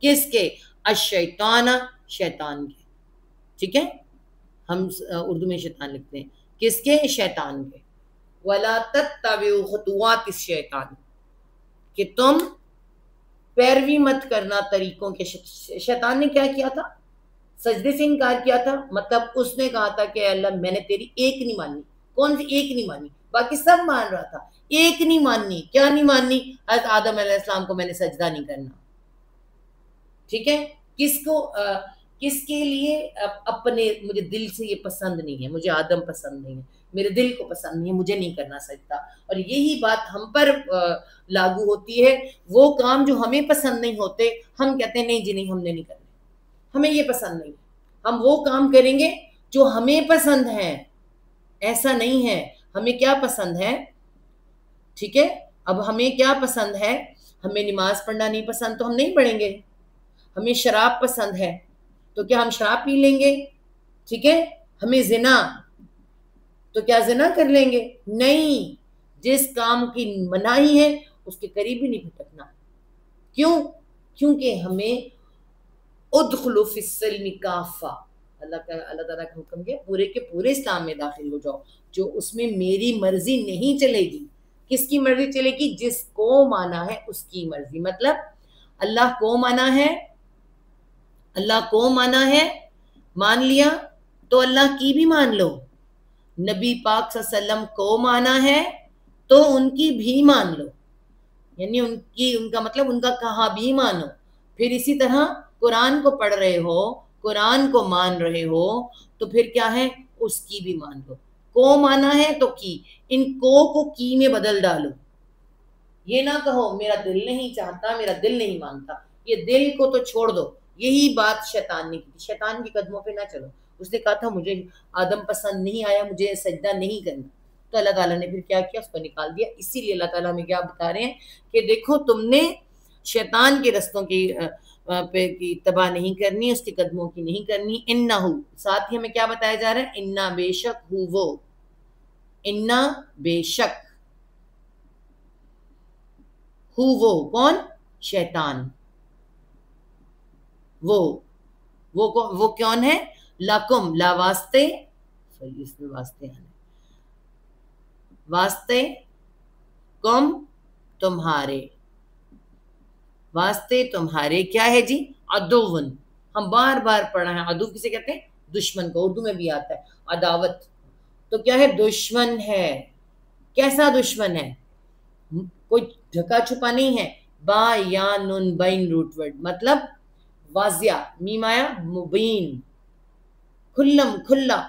کس کے, الشیطان, شیطان کے. ٹھیک ہے, ہم اردو میں شیطان لکھتے ہیں, کس کے, شیطان کے. وَلَا تَتَّبِعُوا خُطُوَاتِ الشَّيْطَانِ, کہ تم پیروی مت کرنا طریقوں کے. شیطان نے کیا کیا تھا, سجدے سے انکار کیا تھا. مطلب اس نے کہا تھا کہ اللہ میں نے تیری ایک نہیں مانی. کون سی ایک نہیں مانی, باقی سب مان رہا تھا, ایک نہیں ماننی. کیا نہیں ماننی, حضرت آدم علیہ السلام کو میں نے سجدہ نہیں کرنا. ٹھیک ہے, کس کو, کس کے لیے, اپنے, مجھے دل سے یہ پسند نہیں ہے, مجھے آدم پسند نہیں ہے, میرے دل کو پسند نہیں ہے, مجھے نہیں کرنا سجدہ. اور یہی بات ہم پر لاگو ہوتی ہے. وہ کام جو ہمیں پسند نہیں ہوتے, ہم کہتے ہیں نہیں جی نہیں, ہم نے نہیں کرنا, ہمیں یہ پسند نہیں. ہم وہ کام کریں گے جو ہمیں پسند ہے. ایسا نہیں ہے, ہمیں کیا پسند ہے. ٹھیک ہے, اب ہمیں کیا پسند ہے, ہمیں نماز پڑھنا نہیں پسند تو ہم نہیں پڑھیں گے. ہمیں شراب پسند ہے تو کیا ہم شراب پی لیں گے؟ ٹھیک ہے. ہمیں زنا تو کیا زنا کر لیں گے؟ نہیں. جس کام کی مناہی ہے اس کے قریب ہی نہیں پھٹکنا. کیوں؟ کیونکہ ہمیں ادخلوا فی السلم کافہ، اللہ تعالیٰ کا حکم کیا پورے کے پورے اسلام میں داخل ہو جاؤ. جو اس میں میری مرضی نہیں چلے گی. کس کی مرضی چلے گی؟ جس کو مانا ہے اس کی مرضی. مطلب اللہ کو مانا ہے، اللہ کو مانا ہے، مان لیا تو اللہ کی بھی مان لو. نبی پاک صلی اللہ علیہ وسلم کو مانا ہے تو ان کی بھی مان لو، یعنی ان کا مطلب ان کا کہا بھی مانو. پھر اسی طرح قرآن کو پڑھ رہے ہو، قرآن کو مان رہے ہو تو پھر کیا ہے؟ اس کی بھی مان لو. کو مانا ہے تو کی، ان کو کی میں بدل ڈالو. یہ نہ کہو میرا دل نہیں چاہتا، میرا دل نہیں مانتا. یہ دل کو تو چھوڑ دو. یہی بات شیطان نے کی تھی. شیطان کی قدموں پہ نہ چلو. اس نے کہا تھا مجھے آدم پسند نہیں آیا، مجھے سجدہ نہیں کرنا. تو اللہ تعالیٰ نے پھر کیا کیا؟ اس کو نکال دیا. اسی لیے اللہ تعالیٰ ہمیں کیا بتا رہے ہیں کہ دیکھو تم نے شیطان کے رستوں کی پہ کی اتباع نہیں کرنی، اس کے قدموں کی نہیں کرنی. انہو، ساتھ ہی ہمیں کیا بتایا جا رہا ہے؟ انا بے شک ہو وہ، انا بے شک ہو وہ کون؟ شیطان. وہ کون ہے؟ لکم، لا واسطے، اس میں واسطے آنے، واسطے کم تمہارے، واسطے تمہارے کیا ہے جی؟ عدوون. ہم بار بار پڑھا ہے عدو کسے کہتے ہیں؟ دشمن کو. اردو میں بھی آتا ہے عداوت. تو کیا ہے؟ دشمن ہے. کیسا دشمن ہے؟ کوئی ڈھکا چھپا نہیں ہے. با یا نون بین روٹ ورڈ، مطلب واضح، میم آیا مبین، کھلم کھلا،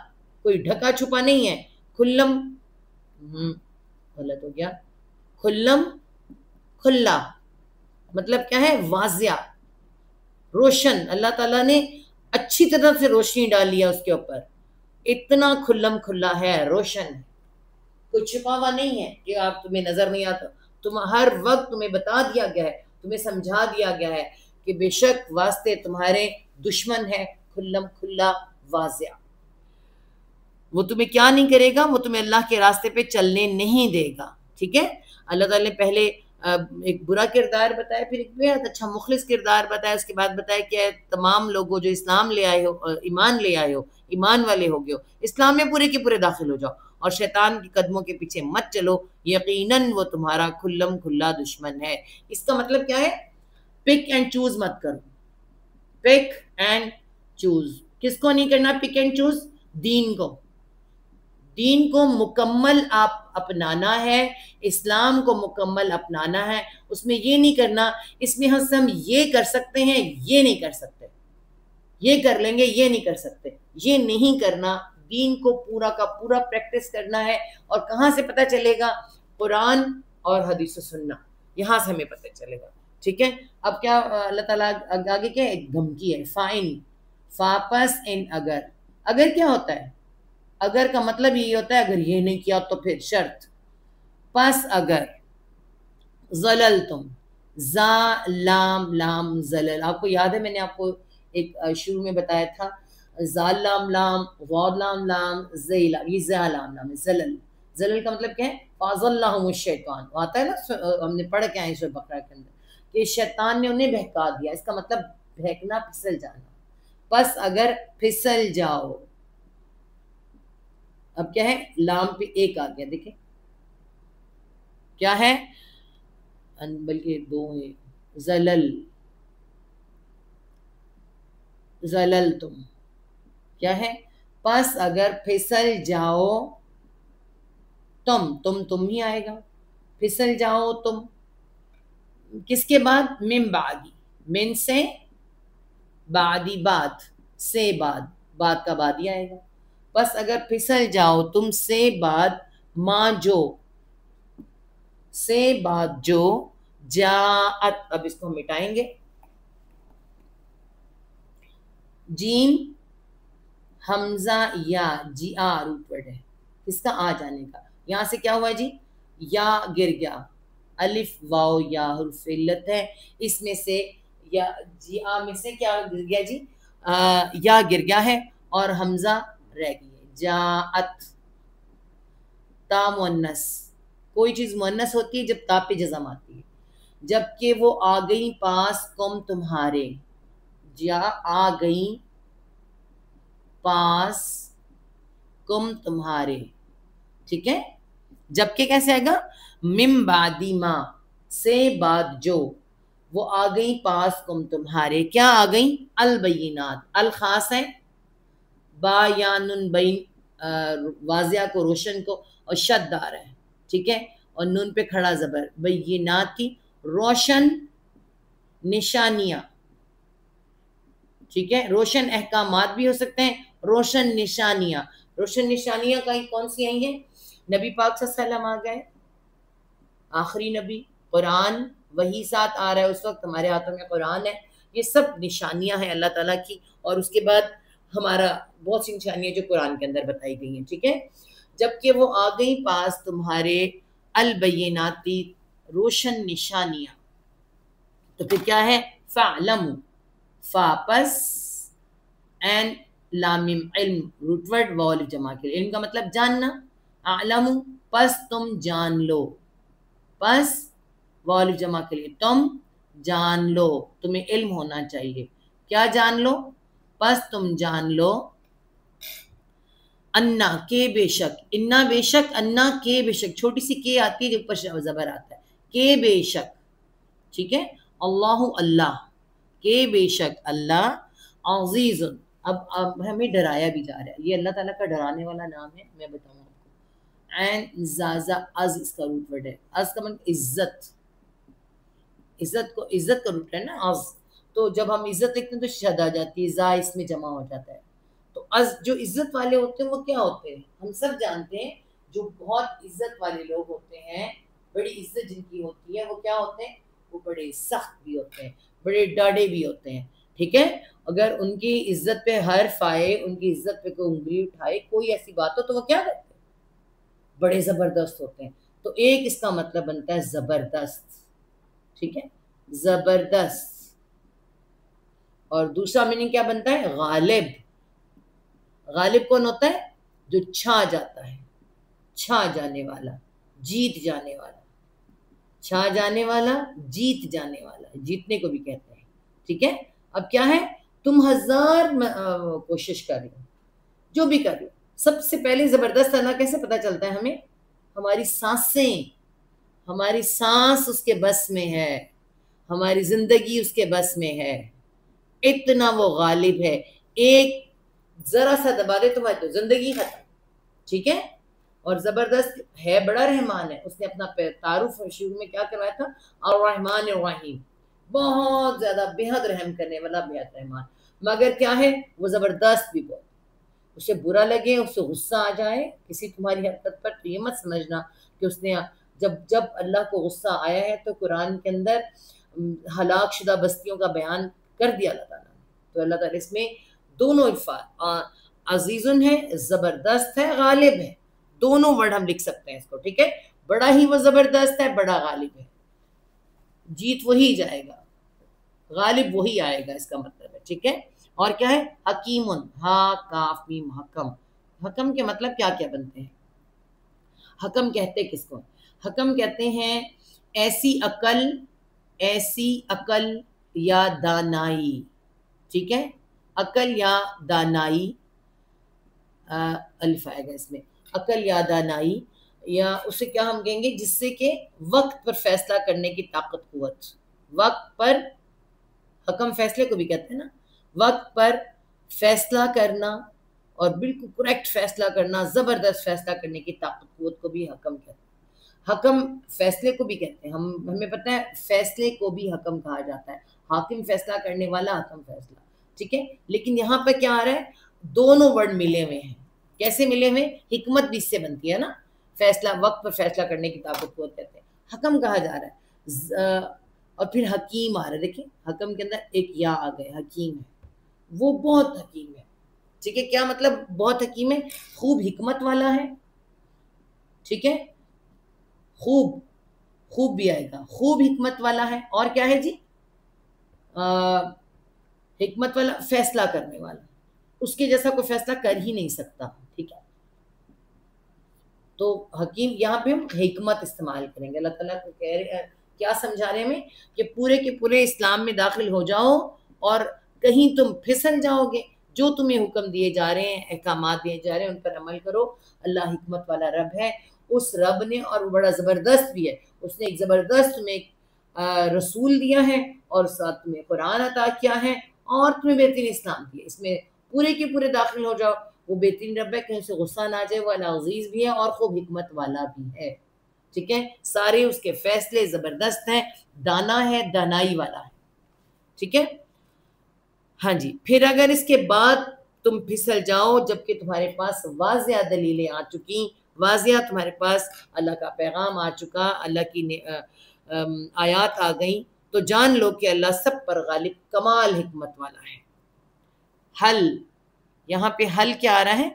کوئی ڈھکا چھپا نہیں ہے. کھلم غلط ہو گیا، کھلم کھلا مطلب کیا ہے؟ واضح، روشن. اللہ تعالیٰ نے اچھی طرح سے روشنی ڈالی ہے اس کے اوپر. اتنا کھلم کھلا ہے، روشن ہے، کوئی چھپا ہوا نہیں ہے کہ آپ تمہیں نظر نہیں آتا. ہر وقت تمہیں بتا دیا گیا ہے، تمہیں سمجھا دیا گیا ہے کہ بے شک واسطے تمہارے دشمن ہے، کھلم کھلا واضح. وہ تمہیں کیا نہیں کرے گا؟ وہ تمہیں اللہ کے راستے پہ چلنے نہیں دے گا. ٹھیک ہے. اللہ تعالیٰ نے پہلے ایک برا کردار بتایا، پھر ایک بہت اچھا مخلص کردار بتایا. اس کے بعد بتایا کہ تمام لوگوں جو اسلام لے آئے ہو، ایمان لے آئے ہو، ایمان والے ہو گئے ہو، اسلام میں پورے کے پورے داخل ہو جاؤ اور شیطان کی قدموں کے پیچھے مت چلو. یقیناً وہ تمہارا کھلم کھلا دشمن ہے. اس کا مطلب کیا ہے؟ پک اینڈ چوز مت کرو. پک اینڈ چوز کس کو نہیں کرنا؟ پک اینڈ چوز دین کو. دین کو مکمل آپ اپنانا ہے، اسلام کو مکمل اپنانا ہے. اس میں یہ نہیں کرنا اس میں ہم یہ کر سکتے ہیں، یہ نہیں کر سکتے، یہ کر لیں گے، یہ نہیں کر سکتے، یہ نہیں کرنا. دین کو پورا کا پورا پریکٹس کرنا ہے. اور کہاں سے پتہ چلے گا؟ قرآن اور حدیث و سننا، یہاں سے ہمیں پتہ چلے گا. ٹھیک ہے. اب کیا اللہ تعالیٰ آگے کیا ایک دھمکی ہے؟ فائن، فاپس ان، اگر. اگر کیا ہوتا ہے؟ اگر کا مطلب یہ ہوتا ہے اگر یہ نہیں کیا تو پھر شرط. پس اگر زللتم، زا لام لام زلل. آپ کو یاد ہے میں نے آپ کو ایک شروع میں بتایا تھا زال لام لام، غاد لام لام، زی لام، یہ زا لام لام زلل. زلل کا مطلب کیا ہے؟ فاضلہم الشیطان. آتا ہے نا، ہم نے پڑھ کے آئے سورہ بقرہ کے اندر کہ شیطان نے انہیں بہکا دیا. اس کا مطلب بہکنا، پھسل جانا. پس اگر پھسل جاؤ. اب کیا ہے؟ لام پہ ایک آ گیا، دیکھیں کیا ہے، بلکہ دو ہے. زلل، زلل تم کیا ہے؟ پس اگر پھسل جاؤ تم ہی آئے گا. پھسل جاؤ تم کس کے بعد؟ من بعدی، من سے، بعدی بعد، سے بعد کا بعد ہی آئے گا. بس اگر پھسل جاؤ تم سے بعد، ماں جو، سے بعد جو، جاءت. اب اس کو مٹائیں گے. جیم حمزہ یا، جی آ روٹ ورڈ ہے اس کا آ جانے کا. یہاں سے کیا ہوا جی؟ یا گر گیا. الف واو یا حرف علت ہے. اس میں سے یا جی میں سے کیا گر گیا جی؟ یا گر گیا ہے اور حمزہ رہ گئی ہے. جاءت تا مؤنث، کوئی چیز مؤنث ہوتی ہے جب تا پہ جزم آتی ہے. جبکہ وہ آ گئی پاس کم تمہارے، جا آ گئی پاس کم تمہارے، ٹھیک ہے. جبکہ کیسے آئے گا؟ من بعدی ما، سے بعد جو، وہ آ گئی پاس کم تمہارے، کیا آ گئی؟ البینات، الخاص ہے، با یا نون بین، واضح کو روشن کو، اور شد آ رہا ہے، ٹھیک ہے، اور نون پہ کھڑا زبر، بینات کی روشن نشانیاں، ٹھیک ہے. روشن احکامات بھی ہو سکتے ہیں، روشن نشانیاں. روشن نشانیاں کون سی آئی ہیں؟ نبی پاک صلی اللہ علیہ وسلم آ گئے، آخری نبی، قرآن وہی ساتھ آ رہا ہے اس وقت، ہمارے ہاتھوں میں قرآن ہے. یہ سب نشانیاں ہیں اللہ تعالیٰ کی. اور اس کے بعد ہمارا بہت سی نشانیاں جو قرآن کے اندر بتائی گئی ہیں، ٹھیک ہے. جبکہ وہ آ گئی پاس تمہارے البیناتی، روشن نشانیاں. تو پھر کیا ہے؟ فَعْلَمُ، فا پس این لامم علم، روٹ ورڈ واو جمع کے، علم کا مطلب جاننا. اعلم پس تم جان لو، پس واو جمع کے لیے تم جان لو، تمہیں علم ہونا چاہیے. کیا جان لو؟ پس تم جان لو، انا کے بے شک، انا بے شک، انا کے بے شک، چھوٹی سی کے آتی ہے جو اوپر زبر آتا ہے، کے بے شک، ٹھیک ہے. اللہ اللہ، کے بے شک اللہ، عزیز، اب ہمیں ڈرایا بھی جا رہا ہے. یہ اللہ تعالیٰ کا ڈرانے والا نام ہے، میں بتاؤں آپ کو. این زازا، از اس کا روٹ ورڈ ہے. از کا مطلب عزت، عزت کو، عزت کا روٹ ہے نا از. تو جب ہم عزت لکھتے ہیں تو شد آ جاتی ہے، زا اس میں جمع ہو جاتا ہے. تو از جو عزت والے ہوتے ہیں وہ کیا ہوتے ہیں؟ ہم سب جانتے ہیں جو بہت عزت والے لوگ ہوتے ہیں، بڑی عزت جن کی ہوتی ہے، وہ کیا ہوتے ہیں؟ وہ بڑے سخت بھی ہوتے ہیں، بڑے ڈاڈے بھی ہوتے ہیں، ٹھیک ہے. اگر ان کی عزت پہ حرف آئے، ان کی عزت پہ کوئی انگلی اٹھائے، کوئی ایسی بات ہو تو وہ کیا کرتے ہیں؟ بڑے زبردست ہوتے ہیں. تو ایک اس کا مطلب بنتا ہے زبردست، ٹھیک ہے، زبردست. اور دوسرا میننگ کیا بنتا ہے؟ غالب. غالب کون ہوتا ہے؟ جو چھا جاتا ہے، چھا جانے والا، جیت جانے والا، چھا جانے والا، جیت جانے والا، جیتنے کو بھی کہتے ہیں، ٹھیک ہے. اب کیا ہے؟ تم ہزار کوشش کر رہے ہو، جو بھی کر رہے ہو. سب سے پہلے زبردست اللہ کیسے پتہ چلتا ہے ہمیں؟ ہماری سانسیں، ہماری سانس اس کے بس میں ہے، ہماری زندگی اس کے بس میں ہے، اتنا وہ غالب ہے. ایک ذرا سا دبا دے تمہاری تو زندگی ختم، ٹھیک ہے. اور زبردست ہے، بڑا رحمان ہے. اس نے اپنا تعارف شروع میں کیا کروایا تھا؟ الرحمن الرحیم، بہت زیادہ بے حد رحم کرنے والا، بے حد رحمان. مگر کیا ہے؟ وہ زبردست بھی بہت. اسے برا لگے، اسے غصہ آ جائے کسی تمہاری حرکت پر، تو یہ مت سمجھنا کہ اس نے جب اللہ کو غصہ آیا ہے تو قرآن کے اندر ہلاک شدہ بستیوں کا بیان کر دیا اللہ تعالیٰ نے. تو اللہ تعالیٰ اس میں دونوں الفاظ، عزیزن ہے، زبردست ہے، غالب ہے، دونوں ورڈ ہم لکھ سکتے ہیں اس کو، ٹھیک ہے. بڑا ہی وہ زبردست ہے، بڑا غالب ہے، جیت وہی جائے گا، غالب وہی آئے گا، اس کا مطلب ہے، ٹھیک ہے. اور کیا ہے؟ حکیم، ہا کاف میم حکم. حکم کے مطلب کیا کیا بنتے ہیں؟ حکم کہتے کس کو؟ حکم کہتے ہیں ایسی عقل یا دانائی، ٹھیک ہے. عقل یا دانائی، الف آئے گا اس میں، عقل یا دانائی، یا اسے کیا ہم کہیں گے؟ جس سے کہ وقت پر فیصلہ کرنے کی طاقت، قوت. وقت پر، حکم فیصلے کو بھی کہتے ہیں نا، وقت پر فیصلہ کرنا اور بالکل کریکٹ فیصلہ کرنا، زبردست فیصلہ کرنے کی طاقت، قوت کو بھی حکم کہتے ہیں. حکم فیصلے کو بھی کہتے ہیں، ہمیں پتہ ہے فیصلے کو بھی حکم کہا جاتا ہے. حاکم فیصلہ کرنے والا، حکم فیصلہ، ٹھیک ہے. لیکن یہاں پہ کیا آ رہا ہے؟ دونوں ورڈ ملے ہوئے ہیں. کیسے ملے ہوئے؟ حکمت بھی اس سے بنتی ہے نا، فیصلہ، وقت پر فیصلہ کرنے کی طاقت کو کہتے ہیں. حکم کہا جا رہا ہے. اور پھر حکیم آ رہا ہے، دیکھیں حکم کے اندر ایک یا آ گئے، حکیم ہے، وہ بہت حکیم ہے، ٹھیک ہے. کیا مطلب بہت حکیم ہے؟ خوب حکمت والا ہے، ٹھیک ہے. خوب بھی آئے گا، خوب حکمت والا ہے. اور کیا ہے جی؟ حکمت والا فیصلہ کرنے والا، اس کے جیسا کوئی فیصلہ کر ہی نہیں سکتا، ٹھیک ہے. تو حکیم یہاں پہ ہم حکمت استعمال کریں گے. اللہ تعالیٰ کو کہہ رہے کیا سمجھانے میں کہ پورے کے پورے اسلام میں داخل ہو جاؤ اور کہیں تم پھسل جاؤ گے. جو تمہیں حکم دیے جا رہے ہیں، احکامات دیے جا رہے ہیں، ان پر عمل کرو. اللہ حکمت والا رب ہے. اس رب نے، اور بڑا زبردست بھی ہے، اس نے ایک زبردست تمہیں رسول دیا ہے اور ساتھ تمہیں قرآن عطا کیا ہے اور تمہیں بہترین اسلام دیا. اس میں پورے کے پورے داخل ہو جاؤ. وہ بہترین رب ہے، کہیں سے غصہ نہ جائے. وہ العزیز بھی ہے اور خوب حکمت والا بھی ہے. ٹھیک ہے، سارے اس کے فیصلے زبردست ہیں. دانا ہے، دانائی والا ہے. ٹھیک ہے. ہاں جی. پھر اگر اس کے بعد تم پھسل جاؤ جبکہ تمہارے پاس واضح دلیلیں آ چکی، واضح تمہارے پاس اللہ کا پیغام آ چکا، اللہ کی آیات آ گئیں، تو جان لو کہ اللہ سب پر غالب کمال حکمت والا ہے. حل، یہاں پہ حل کیا آ رہا ہے؟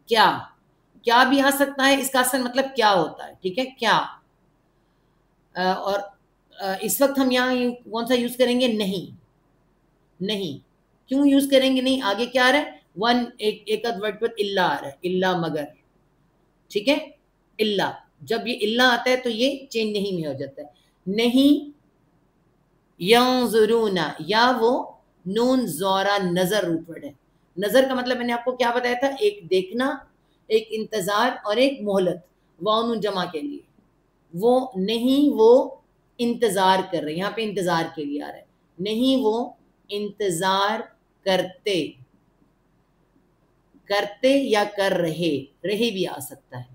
کیا بھی آ سکتا ہے. اس کا اصل مطلب کیا ہوتا ہے. ٹھیک ہے، کیا. اور اس وقت ہم یہاں کون سا یوز کریں گے؟ نہیں. کیوں یوز کریں گے نہیں؟ آگے کیا آ رہا ہے؟ ایک ورڈ پر اللہ آ رہا ہے، اللہ مگر. ٹھیک ہے، اللہ. جب یہ اللہ آتا ہے تو یہ چینج نہیں میں ہو جاتا ہے. نہیں ینظرون، یا وہ نون زورا نظر روٹ ورڈ ہے. نظر کا مطلب میں نے آپ کو کیا بتایا تھا؟ ایک دیکھنا، ایک انتظار اور ایک مہلت. واؤن جمع کے لیے وہ نہیں، وہ انتظار کر رہے. یہاں پہ انتظار کے لیے آ رہا ہے. نہیں وہ انتظار کرتے یا کر رہے بھی آ سکتا ہے.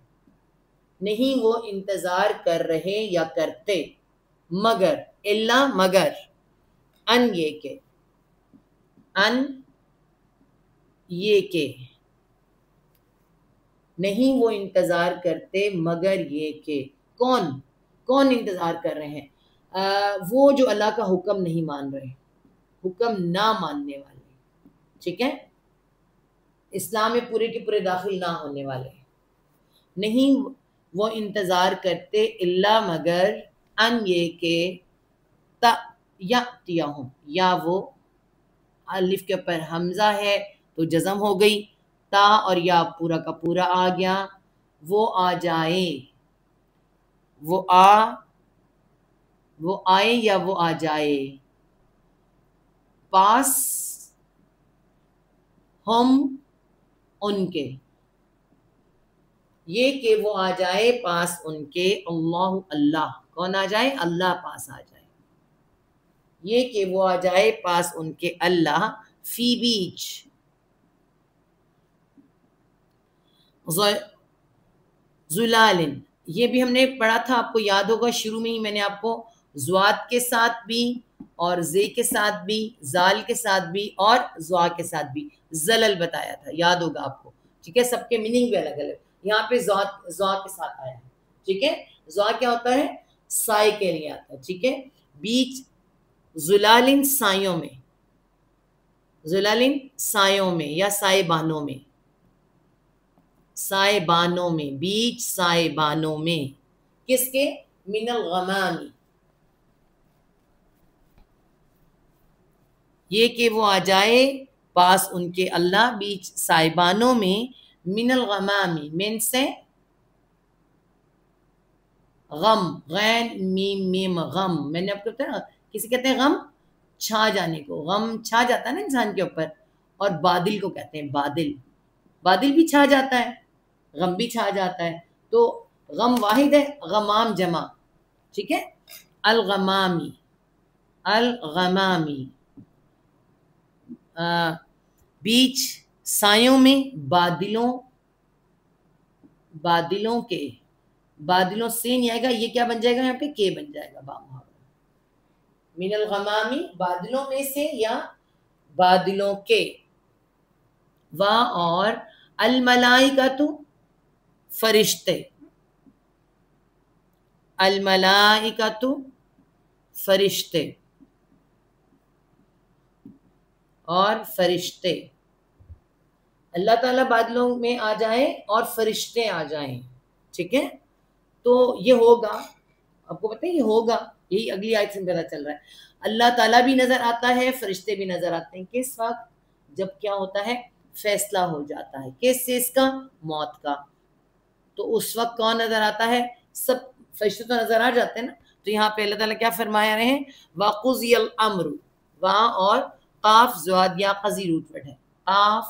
نہیں وہ انتظار کر رہے یا کرتے، مگر اللہ مگر ان یہ کہ نہیں وہ انتظار کرتے مگر یہ کہ کون انتظار کر رہے ہیں؟ وہ جو اللہ کا حکم نہیں مان رہے، حکم نہ ماننے والے. ٹھیک ہے، اسلام میں پورے کے پورے داخل نہ ہونے والے. نہیں وہ انتظار کرتے اللہ مگر ان یہ کہ یأتیہم، یا وہ الف کے اوپر حمزہ ہے تو جزم ہو گئی، تا اور یا پورا کا پورا آ گیا. وہ آ جائے، وہ آئے یا وہ آ جائے پاس ہم ان کے. یہ کہ وہ آ جائے پاس ان کے. اللہ کون آ جائے؟ اللہ پاس آ جائے. یہ کہ وہ آ جائے پاس ان کے اللہ فی بیچ ظلال. یہ بھی ہم نے پڑھا تھا، آپ کو یاد ہوگا شروع میں ہی میں نے آپ کو زواد کے ساتھ بھی اور زے کے ساتھ بھی، زال کے ساتھ بھی اور زوا کے ساتھ بھی زلل بتایا تھا، یاد ہوگا آپ کو. ٹھیک ہے، سب کے میننگ بھی الگ الگ. یہاں پہ زوا کے ساتھ آیا ہے. ٹھیک ہے، زوا کیا ہوتا ہے؟ سائے کے لیے آتا ہے. ٹھیک ہے، بیچ ظلال سایوں میں، ظلال سایوں میں یا سائے بانوں میں، سائے بانوں میں، بیچ سائے بانوں میں. کس کے؟ من الغمام. یہ کہ وہ آ جائے پاس ان کے اللہ بیچ سائبانوں میں، من الغمام، من سے غم، غین میم میم غم. میں نے آپ کو بتایا کسی کہتے ہیں غم چھا جانے کو، غم چھا جاتا ہے نا انسان کے اوپر. اور بادل کو کہتے ہیں بادل بھی چھا جاتا ہے، غم بھی چھا جاتا ہے. تو غم واحد ہے، غمام جمع. ٹھیک ہے، الغمامی بیچ سایوں میں، بادلوں کے، بادلوں سے نہیں آئے گا، یہ کیا بن جائے گا یہاں پہ؟ کے بن جائے گا. من الغمامی بادلوں میں سے یا بادلوں کے. اور الملائکۃ فرشتے، الملائکۃ فرشتے اور فرشتے. اللہ تعالیٰ بادلوں میں آ جائیں اور فرشتے آ جائیں. ٹھیک ہے، تو یہ ہوگا، آپ کو پتہ ہے یہ ہوگا، یہی اگلی آیت سے پتہ چل رہا ہے. اللہ تعالیٰ بھی نظر آتا ہے, فرشتے بھی نظر آتے ہیں. کس وقت؟ جب کیا ہوتا ہے؟ فیصلہ ہو جاتا ہے. کس چیز کا؟ موت کا. تو اس وقت کون نظر آتا ہے؟ سب فرشتے تو نظر آ جاتے ہیں نا. تو یہاں پہ اللہ تعالیٰ کیا فرمایا رہے ہیں؟ وَقُضِيَ الْأَمْرُ, وہاں اور قاف زواد یا قضی روٹ ورڈ ہے. قاف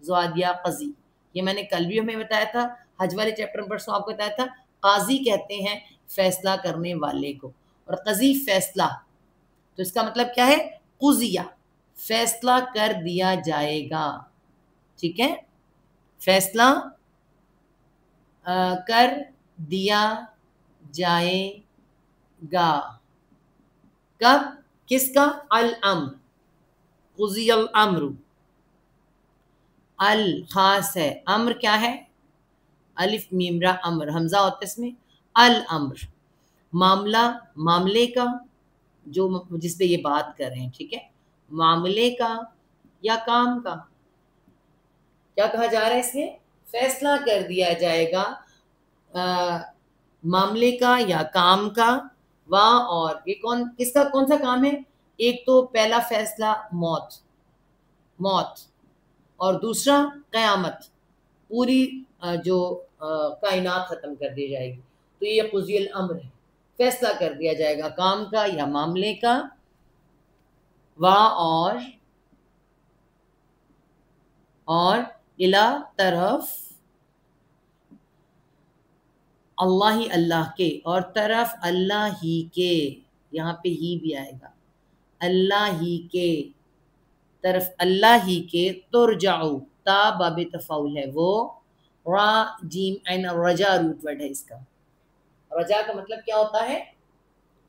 زواد یا قضی, یہ میں نے کل بھی ہمیں بتایا تھا, حج والے چیپٹر میں پرسوں آپ کو بتایا تھا. قاضی کہتے ہیں فیصلہ کرنے والے کو, اور قضی فیصلہ. تو اس کا مطلب کیا ہے؟ قضیہ, فیصلہ کر دیا جائے گا. ٹھیک ہے, فیصلہ کر دیا جائے گا. کب؟ کس کا؟ الامر, قضی الامر. ال خاص ہے, امر کیا ہے؟ الف میم را امر, حمزہ ہوتا ہے اس میں. الامر معاملہ, معاملے کا, جو جس پہ یہ بات کر رہے ہیں. ٹھیک ہے, معاملے کا یا کام کا. کیا کہا جا رہا ہے اس میں؟ فیصلہ کر دیا جائے گا معاملے کا یا کام کا. وہاں اور یہ کس کا کون سا کام ہے؟ ایک تو پہلا فیصلہ موت, موت, اور دوسرا قیامت, پوری جو کائنات ختم کر دی جائے گی. تو یہ قضی الامر ہے, فیصلہ کر دیا جائے گا کام کا یا معاملے کا. وہاں اور الا طرف اللہ ہی, اللہ کے, اور طرف اللہ ہی کے. یہاں پہ ہی بھی آئے گا, اللہ ہی کے, طرف اللہ ہی کے. ترجعو, تا باب تفاعل ہے وہ, را جیم عین رجا روٹ ورڈ ہے اس کا. رجا کا مطلب کیا ہوتا ہے؟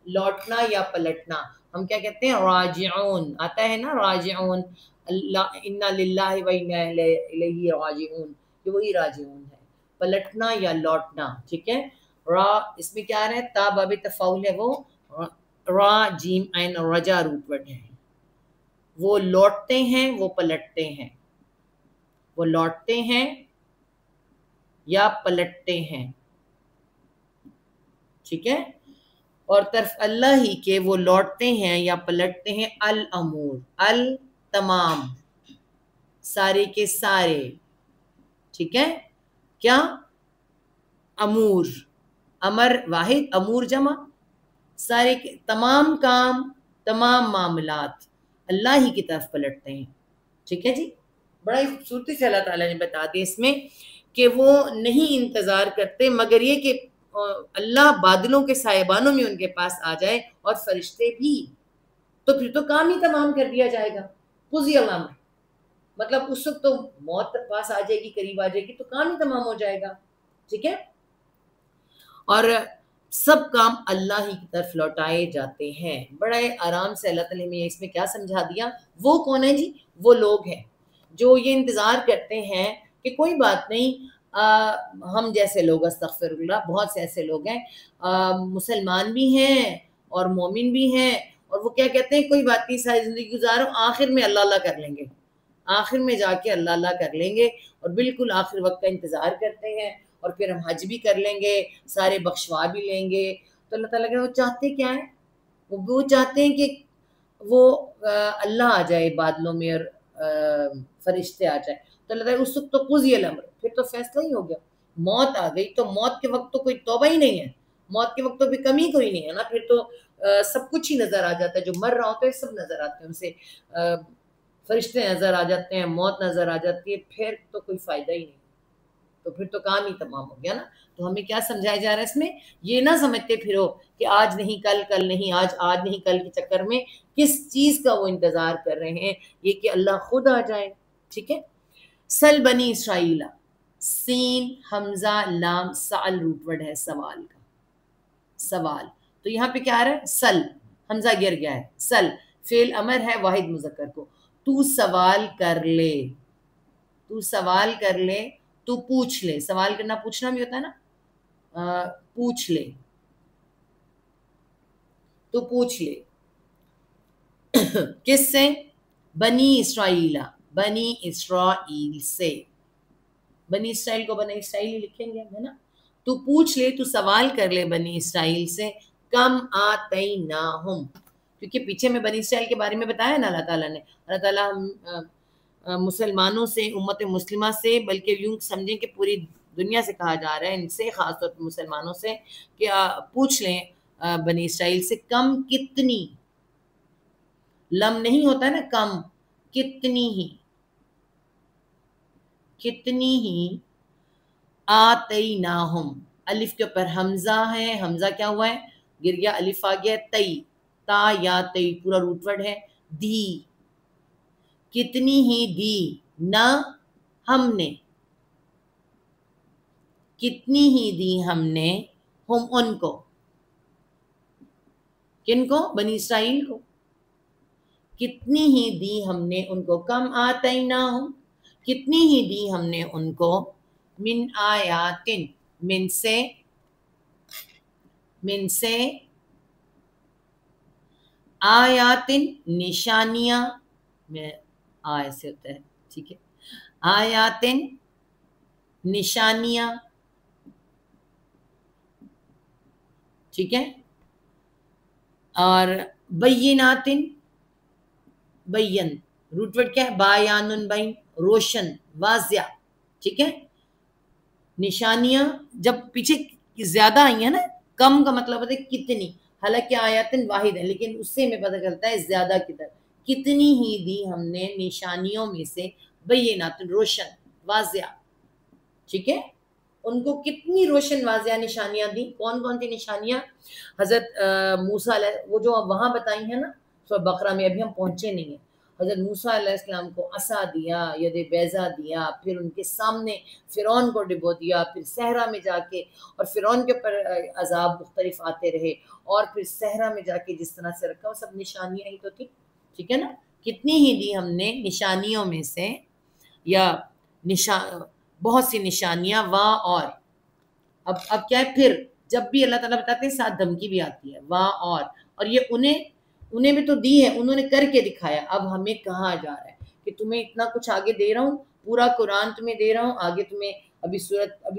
لوٹنا یا پلٹنا. ہم کیا کہتے ہیں؟ راجعون, آتا ہے نا راجعون, اللہ انا للہ و انا الیہ راجعون, یہ وہی راجعون ہے, پلٹنا یا لوٹنا. ٹھیک ہے, را اس میں کیا آ رہا ہے؟ تا باب تفاعل ہے وہ, را جیم عین رجا روٹ ورڈ ہے. وہ لوٹتے ہیں, وہ پلٹتے ہیں, وہ لوٹتے ہیں یا پلٹتے ہیں. ٹھیک ہے, اور طرف اللہ ہی کے وہ لوٹتے ہیں یا پلٹتے ہیں. الامور, ال تمام, سارے کے سارے. ٹھیک ہے, کیا؟ امور, امر واحد, امور جمع, سارے کے تمام کام, تمام معاملات اللہ ہی کی طرف پلٹتے ہیں. ٹھیک ہے جی, بڑا ہی خوبصورتی سے اللہ تعالیٰ نے بتا دیا اس میں کہ وہ نہیں انتظار کرتے مگر یہ کہ اللہ بادلوں کے سائبانوں میں ان کے پاس آ جائے, اور فرشتے بھی. تو پھر تو کام ہی تمام کر دیا جائے گا. قضی الامر مطلب اس وقت تو موت پاس آ جائے گی, قریب آ جائے گی, تو کام ہی تمام ہو جائے گا. ٹھیک ہے, اور سب کام اللہ ہی کی طرف لوٹائے جاتے ہیں. بڑے آرام سے اللہ تعالیٰ نے اس میں کیا سمجھا دیا. وہ کون ہے جی؟ وہ لوگ ہیں جو یہ انتظار کرتے ہیں کہ کوئی بات نہیں, ہم جیسے لوگ, استغفر اللہ, بہت سے ایسے لوگ ہیں, مسلمان بھی ہیں اور مومن بھی ہیں, اور وہ کیا کہتے ہیں؟ کوئی بات نہیں, ساری زندگی گزارو, آخر میں اللہ اللہ کر لیں گے, آخر میں جا کے اللہ اللہ کر لیں گے, اور بالکل آخر وقت کا انتظار کرتے ہیں, اور پھر ہم حج بھی کر لیں گے, سارے بخشوا بھی لیں گے. تو اللہ تعالیٰ کہ وہ چاہتے کیا ہیں؟ وہ چاہتے ہیں کہ وہ اللہ آ جائے بادلوں میں اور فرشتے آ جائے. تو اللہ تعالیٰ اس وقت تو قضی الامر, پھر تو فیصلہ ہی ہو گیا. موت آ گئی تو موت کے وقت تو کوئی توبہ ہی نہیں ہے, موت کے وقت تو بھی کمی کوئی نہیں ہے نا. پھر تو سب کچھ ہی نظر آ جاتا ہے, جو مر رہا ہوتا ہے سب نظر آتے ہیں, ان سے فرشتے نظر آ جاتے ہیں, موت نظر آ جاتی ہے, پھر تو کوئی فائدہ ہی نہیں, تو پھر تو کام ہی تمام ہو گیا نا. تو ہمیں کیا سمجھایا جا رہا ہے اس میں؟ یہ نہ سمجھتے پھرو کہ آج نہیں کل, کل نہیں آج, آج نہیں کل کے چکر میں کس چیز کا وہ انتظار کر رہے ہیں, یہ کہ اللہ خود آ جائے. ٹھیک ہے, سل بنی اسرائیل, سین حمزہ لام سال روٹ ورڈ ہے سوال کا, سوال. تو یہاں پہ کیا آ رہا ہے؟ سل, حمزہ گر گیا ہے, سل فعل امر ہے واحد مذکر کو. تو سوال کر لے, تو سوال کر لے, تو پوچھ لے. سوال کرنا پوچھنا بھی ہوتا ہے نا, پوچھ لے, تو پوچھ لے. کس سے؟ بنی اسرائیل, بنی اسرائیل سے. بنی اسرائیل کو بنی اسرائیل لکھیں گے ہے نا. تو پوچھ لے, تو سوال کر لے بنی اسرائیل سے, کم آتیناہم، کیونکہ پیچھے میں بنی اسرائیل کے بارے میں بتایا نا اللہ تعالیٰ نے، اللہ تعالیٰ مسلمانوں سے، امت مسلمہ سے، بلکہ یوں سمجھیں کہ پوری دنیا سے کہا جا رہا ہے، ان سے خاص طور پر مسلمانوں سے، کہ پوچھ لیں بنی اسرائیل سے کم کتنی، لم نہیں ہوتا ہے نا، کم کتنی ہی، کتنی ہی، آتیناہم، الف کے اوپر حمزہ ہے، حمزہ کیا ہوا ہے، گر گیا، الف آ گیا، تئی، تا یا تئی پورا روٹ ورڈ ہے، دی، کتنی ہی دی، نہ ہم نے، کتنی ہی دی ہم نے، ہم ان کو، کن کو، بنی اسرائیل کو، کتنی ہی دی ہم نے ان کو، کم آتیناہم، کتنی ہی دی ہم نے ان کو، من آیاتن، من سے، من سے، آیاتن نشانیاں، میں آئے سے ہوتا ہے، ٹھیک ہے، آیاتن نشانیاں، ٹھیک ہے، اور بیناتن، بین، روٹ ورڈ کیا ہے، بایان، بین، روشن، واضح، ٹھیک ہے، نشانیاں، جب پیچھے زیادہ آئی ہیں نا، کم کا مطلب ہوتا ہے کتنی، حالانکہ آیاتن واحد ہے، لیکن اس سے ہمیں پتہ چلتا ہے زیادہ کی طرف، کتنی ہی دی ہم نے نشانیوں میں سے، بینات، روشن، واضح، ٹھیک ہے، ان کو کتنی روشن واضح نشانیاں دی، کون کون سی نشانیاں، حضرت موسیٰ علیہ، وہ جو وہاں بتائی ہیں نا سورہ بقرہ میں، ابھی ہم پہنچے نہیں ہیں، حضرت موسیٰ علیہ السلام کو عصا دیا، ید بیضا دیا، پھر ان کے سامنے فرعون کو ڈبو دیا، پھر صحرا میں جا کے، اور فرعون کے اوپر عذاب مختلف آتے رہے، اور پھر صحرا میں جا کے جس طرح سے رکھا، وہ سب نشانیاں ہی تو تھی، ٹھیک ہے نا، کتنی ہی دی ہم نے نشانیوں میں سے، یا بہت سی نشانیاں، واں اور، اب کیا ہے، پھر جب بھی اللہ تعالیٰ بتاتے ہیں ساتھ دھمکی بھی آتی ہے، واں اور یہ انہیں بھی تو دی ہے، انہوں نے کر کے دکھایا، اب ہمیں کہا جا رہا ہے کہ تمہیں اتنا کچھ آگے دے رہا ہوں، پورا قرآن تمہیں دے رہا ہوں، آگے تمہیں ابھی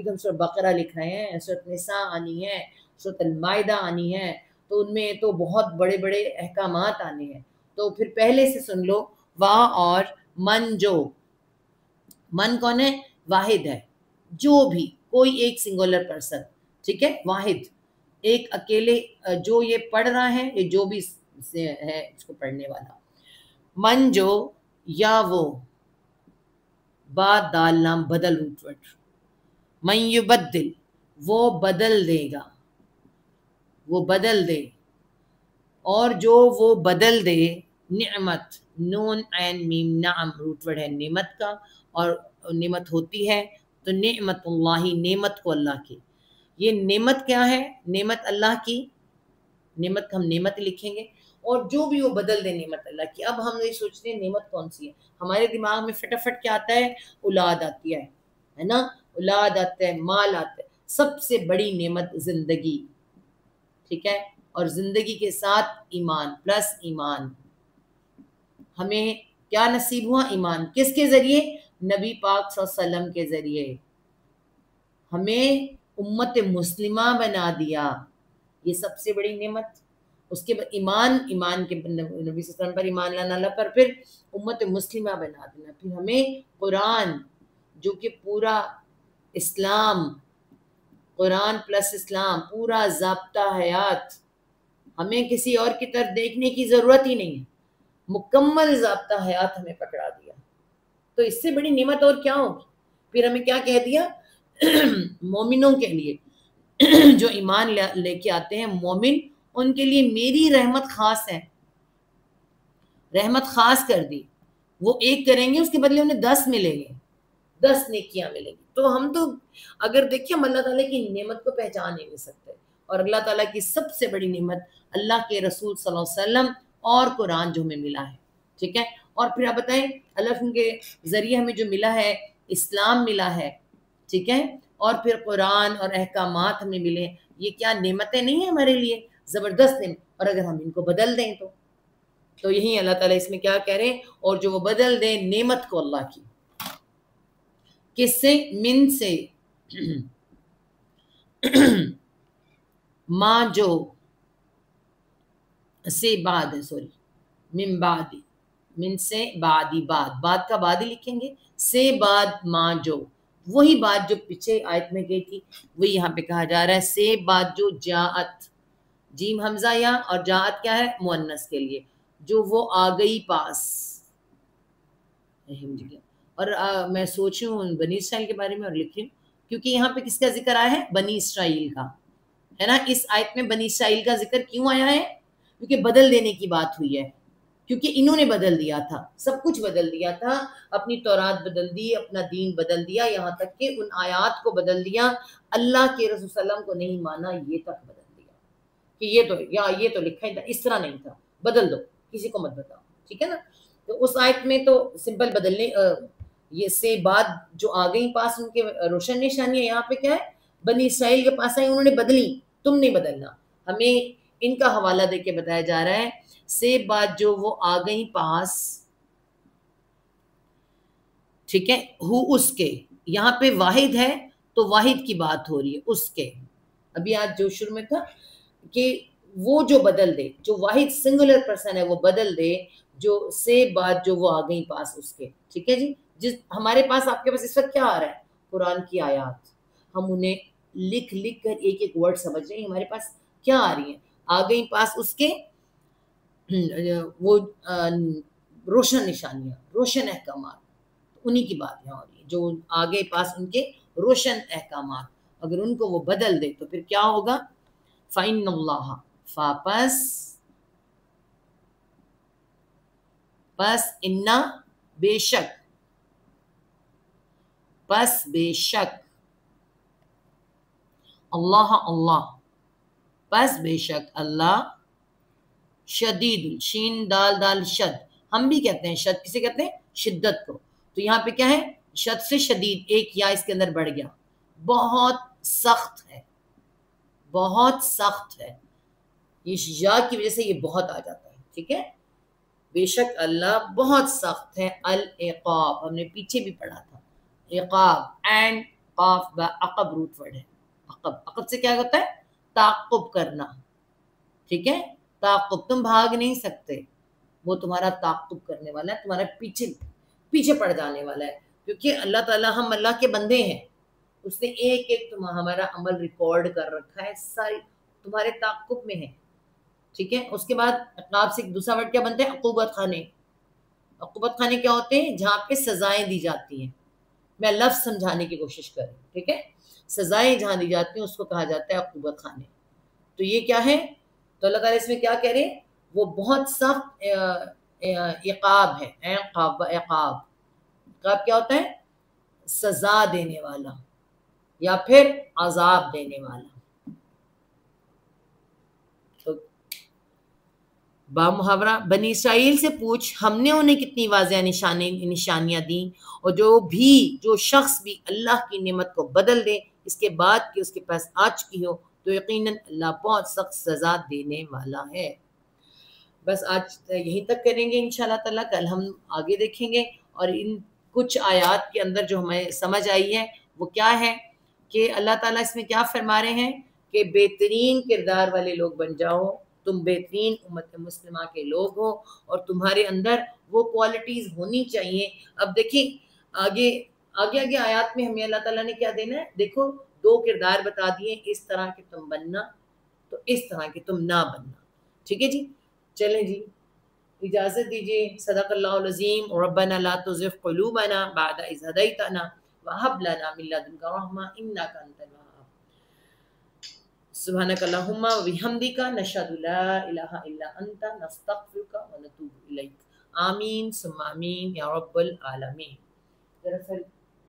تم سورۃ بقرہ لکھ رہے ہیں، سورۃ نساء آنی ہے، سورۃ المائدہ آنی ہے، تو ان میں تو بہت بڑے بڑے احکامات آنے ہیں، تو پھر پہلے سے سن لو، واں اور، من جو، من کون ہے، واحد ہے، جو بھی، کوئی ایک سنگولر پرسن، ٹھیک ہے، واحد، ایک اکیلے، جو یہ پڑھ رہا ہے، یہ جو بھی ہے اس کو پڑھنے والا، من جو، یا وہ، بعد دال نام بدل روٹ ورڈ، من یبدل، وہ بدل دے گا، وہ بدل دے، اور جو وہ بدل دے، نعمت، نون عین میم، نعم روٹ ورڈ ہے نعمت کا، اور نعمت ہوتی ہے تو نعمت اللہ، نعمت کو اللہ کی، یہ نعمت کیا ہے، نعمت اللہ کی، نعمت کا ہم نعمت لکھیں گے، اور جو بھی وہ بدل دے نعمت اللہ کی، اب ہم یہ سوچتے ہیں نعمت کون سی ہے، ہمارے دماغ میں فٹافٹ کیا آتا ہے، اولاد آتی ہے نا، اولاد آتا ہے، مال آتا ہے، سب سے بڑی نعمت زندگی، ٹھیک ہے، اور زندگی کے ساتھ ایمان، پلس ایمان، ہمیں کیا نصیب ہوا، ایمان، کس کے ذریعے، نبی پاک صلی اللہ علیہ وسلم کے ذریعے، ہمیں امت مسلمہ بنا دیا، یہ سب سے بڑی نعمت، اس کے بعد ایمان کے نبی صلی اللہ علیہ وسلم پر ایمان لانا، اللہ پر، پھر امت مسلمہ بنا دینا، پھر ہمیں قرآن، جو کہ پورا اسلام، قرآن پلس اسلام، پورا ضابطہ حیات، ہمیں کسی اور کی طرف دیکھنے کی ضرورت ہی نہیں ہے، مکمل ضابطہ حیات ہمیں پکڑا دیا، تو اس سے بڑی نعمت اور کیا ہوگی، پھر ہمیں کیا کہہ دیا، مومنوں کے لیے، جو ایمان لے کے آتے ہیں مومن، ان کے لیے میری رحمت خاص ہے، رحمت خاص کر دی، وہ ایک کریں گے اس کے بدلے انہیں 10 ملیں گے، 10 نیکیاں ملیں گی، تو ہم تو اگر دیکھیں ہم اللہ تعالیٰ کی نعمت کو پہچان ہی نہیں سکتے، اور اللہ تعالیٰ کی سب سے بڑی نعمت اللہ کے رسول صلی اللہ علیہ وسلم اور قرآن جو ہمیں ملا ہے، ٹھیک ہے، اور پھر آپ بتائیں اللہ کے ذریعے ہمیں جو ملا ہے، اسلام ملا ہے، ٹھیک ہے، اور پھر قرآن اور احکامات ہمیں ملے، یہ کیا نعمتیں نہیں ہیں ہمارے لیے، زبردست نعمت، اور اگر ہم ان کو بدل دیں تو یہی اللہ تعالیٰ اس میں کیا کہہ رہے ہیں، اور جو وہ بدل دیں نعمت کو اللہ کی، کس سے، من سے، ماں جو، سے بعد ہے، سوری، من بعد، من سے بعدی، بعد کا بعد ہی لکھیں گے، سے بعد ما جو، وہی بات جو پیچھے آیت میں گئی تھی وہ یہاں پہ کہا جا رہا ہے، سے بعد جو جاءت، جیم حمزہ یا، اور جاءت کیا ہے مؤنث کے لیے، جو وہ آ گئی پاس. اور میں سوچ رہی ہوں بنی اسرائیل کے بارے میں اور لکھ رہی ہوں، کیونکہ یہاں پہ کس کا ذکر آیا ہے؟ بنی اسرائیل کا، ہے نا. اس آیت میں بنی اسرائیل کا ذکر کیوں آیا ہے؟ کیونکہ بدل دینے کی بات ہوئی ہے، کیونکہ انہوں نے بدل دیا تھا، سب کچھ بدل دیا تھا، اپنی تورات بدل دی، اپنا دین بدل دیا، یہاں تک کہ ان آیات کو بدل دیا، اللہ کے رسول صلی اللہ علیہ وسلم کو نہیں مانا، یہ تک بدل دیا کہ یہ تو لکھا ہی تھا، اس طرح نہیں تھا، بدل دو، کسی کو مت بتاؤ، ٹھیک ہے نا. تو اس آیت میں تو سمپل بدلنے، یہ سے بعد جو آ گئی پاس ان کے روشن نشانیاں، یہاں پہ کیا ہے؟ بنی اسرائیل کے پاس آئی، انہوں نے بدلی، تم نہیں بدلنا. ہمیں ان کا حوالہ دے کے بتایا جا رہا ہے، سے بعد جو وہ آ گئی پاس، ٹھیک ہے، ہو اس کے، یہاں پہ واحد ہے تو واحد کی بات ہو رہی ہے، اس کے. ابھی آج جو شروع میں تھا کہ وہ جو بدل دے، جو واحد سنگولر پرسن ہے وہ بدل دے، جو سے بعد جو وہ آ گئی پاس اس کے، ٹھیک ہے جی. جس ہمارے پاس، آپ کے پاس اس وقت کیا آ رہا ہے؟ قرآن کی آیات، ہم انہیں لکھ لکھ کر ایک ایک ورڈ سمجھ رہے ہیں، ہمارے پاس کیا آ رہی ہیں؟ آ گئی پاس اس کے وہ روشن نشانیاں، روشن احکامات، انہی کی بات یہاں ہو رہی ہے، جو آگے پاس ان کے روشن احکامات، اگر ان کو وہ بدل دے تو پھر کیا ہوگا؟ فَإِنَّ اللَّهَ، پس انا، بے شک، پس بے شک، اللہ، پس بے شک اللہ، شدید، شین دال دال شد، ہم بھی کہتے ہیں شد، کسے کہتے ہیں؟ شدت کو. تو یہاں پہ کیا ہے؟ شد سے شدید، ایک یا اس کے اندر بڑھ گیا، بہت سخت ہے، بہت سخت ہے، یہ یا کی وجہ سے یہ بہت آ جاتا ہے، ٹھیک ہے. بے شک اللہ بہت سخت ہے، العقاب، ہم نے پیچھے بھی پڑھا تھا، عقاب، اینڈ قاف با عقب روٹ ورڈ ہے. عقب سے کیا ہوتا ہے؟ تعقب کرنا، ٹھیک ہے. تعقب، تم بھاگ نہیں سکتے، وہ تمہارا تعقب کرنے والا ہے، تمہارا پیچھے پڑ جانے والا ہے، کیونکہ اللہ تعالیٰ، ہم اللہ کے بندے ہیں، اس نے ایک ایک ہمارا عمل ریکارڈ کر رکھا ہے، ساری تمہارے تعقب میں ہے، ٹھیک ہے. اس کے بعد عقاب سے دوسرا ورڈ کیا بنتا ہے؟ عقوبت خانے. عقوبت خانے کیا ہوتے ہیں؟ جہاں پہ سزائیں دی جاتی ہیں، میں لفظ سمجھانے کی کوشش کر رہی ہوں، ٹھیک ہے. سزائیں جہاں دی جاتی ہیں اس کو کہا جاتا ہے عقوبت خانے. تو یہ کیا ہے؟ تو اللہ تعالیٰ اس میں کیا کہہ رہے ہیں؟ وہ بہت سخت عقاب ہے، عقاب، عقاب کیا ہوتا ہے؟ سزا دینے والا یا پھر عذاب دینے والا. تو بامحاورہ، بنی اسرائیل سے پوچھ، ہم نے انہیں کتنی واضح نشانیاں دیں، اور جو شخص بھی اللہ کی نعمت کو بدل دے اس کے بعد کہ اس کے پاس آ چکی ہو، تو یقیناً اللہ بہت سخت سزا دینے والا ہے. بس آج یہیں تک کریں گے انشاءاللہ تعالیٰ، کل ہم آگے دیکھیں گے. اور ان کچھ آیات کے اندر جو ہمیں سمجھ آئی ہے وہ کیا ہے کہ اللہ تعالیٰ اس میں کیا فرما رہے ہیں کہ بہترین کردار والے لوگ بن جاؤ، تم بہترین امت مسلمہ کے لوگ ہو، اور تمہارے اندر وہ کوالٹیز ہونی چاہیے. اب دیکھیں آگے آیات میں ہمیں اللہ تعالیٰ نے کیا دینا ہے؟ دیکھو، 2 کردار بتا دیے، اس طرح کہ تم بننا، تو اس طرح کہ تم نہ بننا، ٹھیک ہے جی. چلیں جی، اجازت دیجیے. صدق اللہ العظیم. ربنا لا تزغ قلوبنا بعد اذ هديتنا وهب لنا من لدنك رحمة انك انت الوهاب. سبحانك اللهم وبحمدك نشهد لا اله الا انت نستغفرك ونتوب اليك. آمین ثم آمین یا رب العالمین. دراصل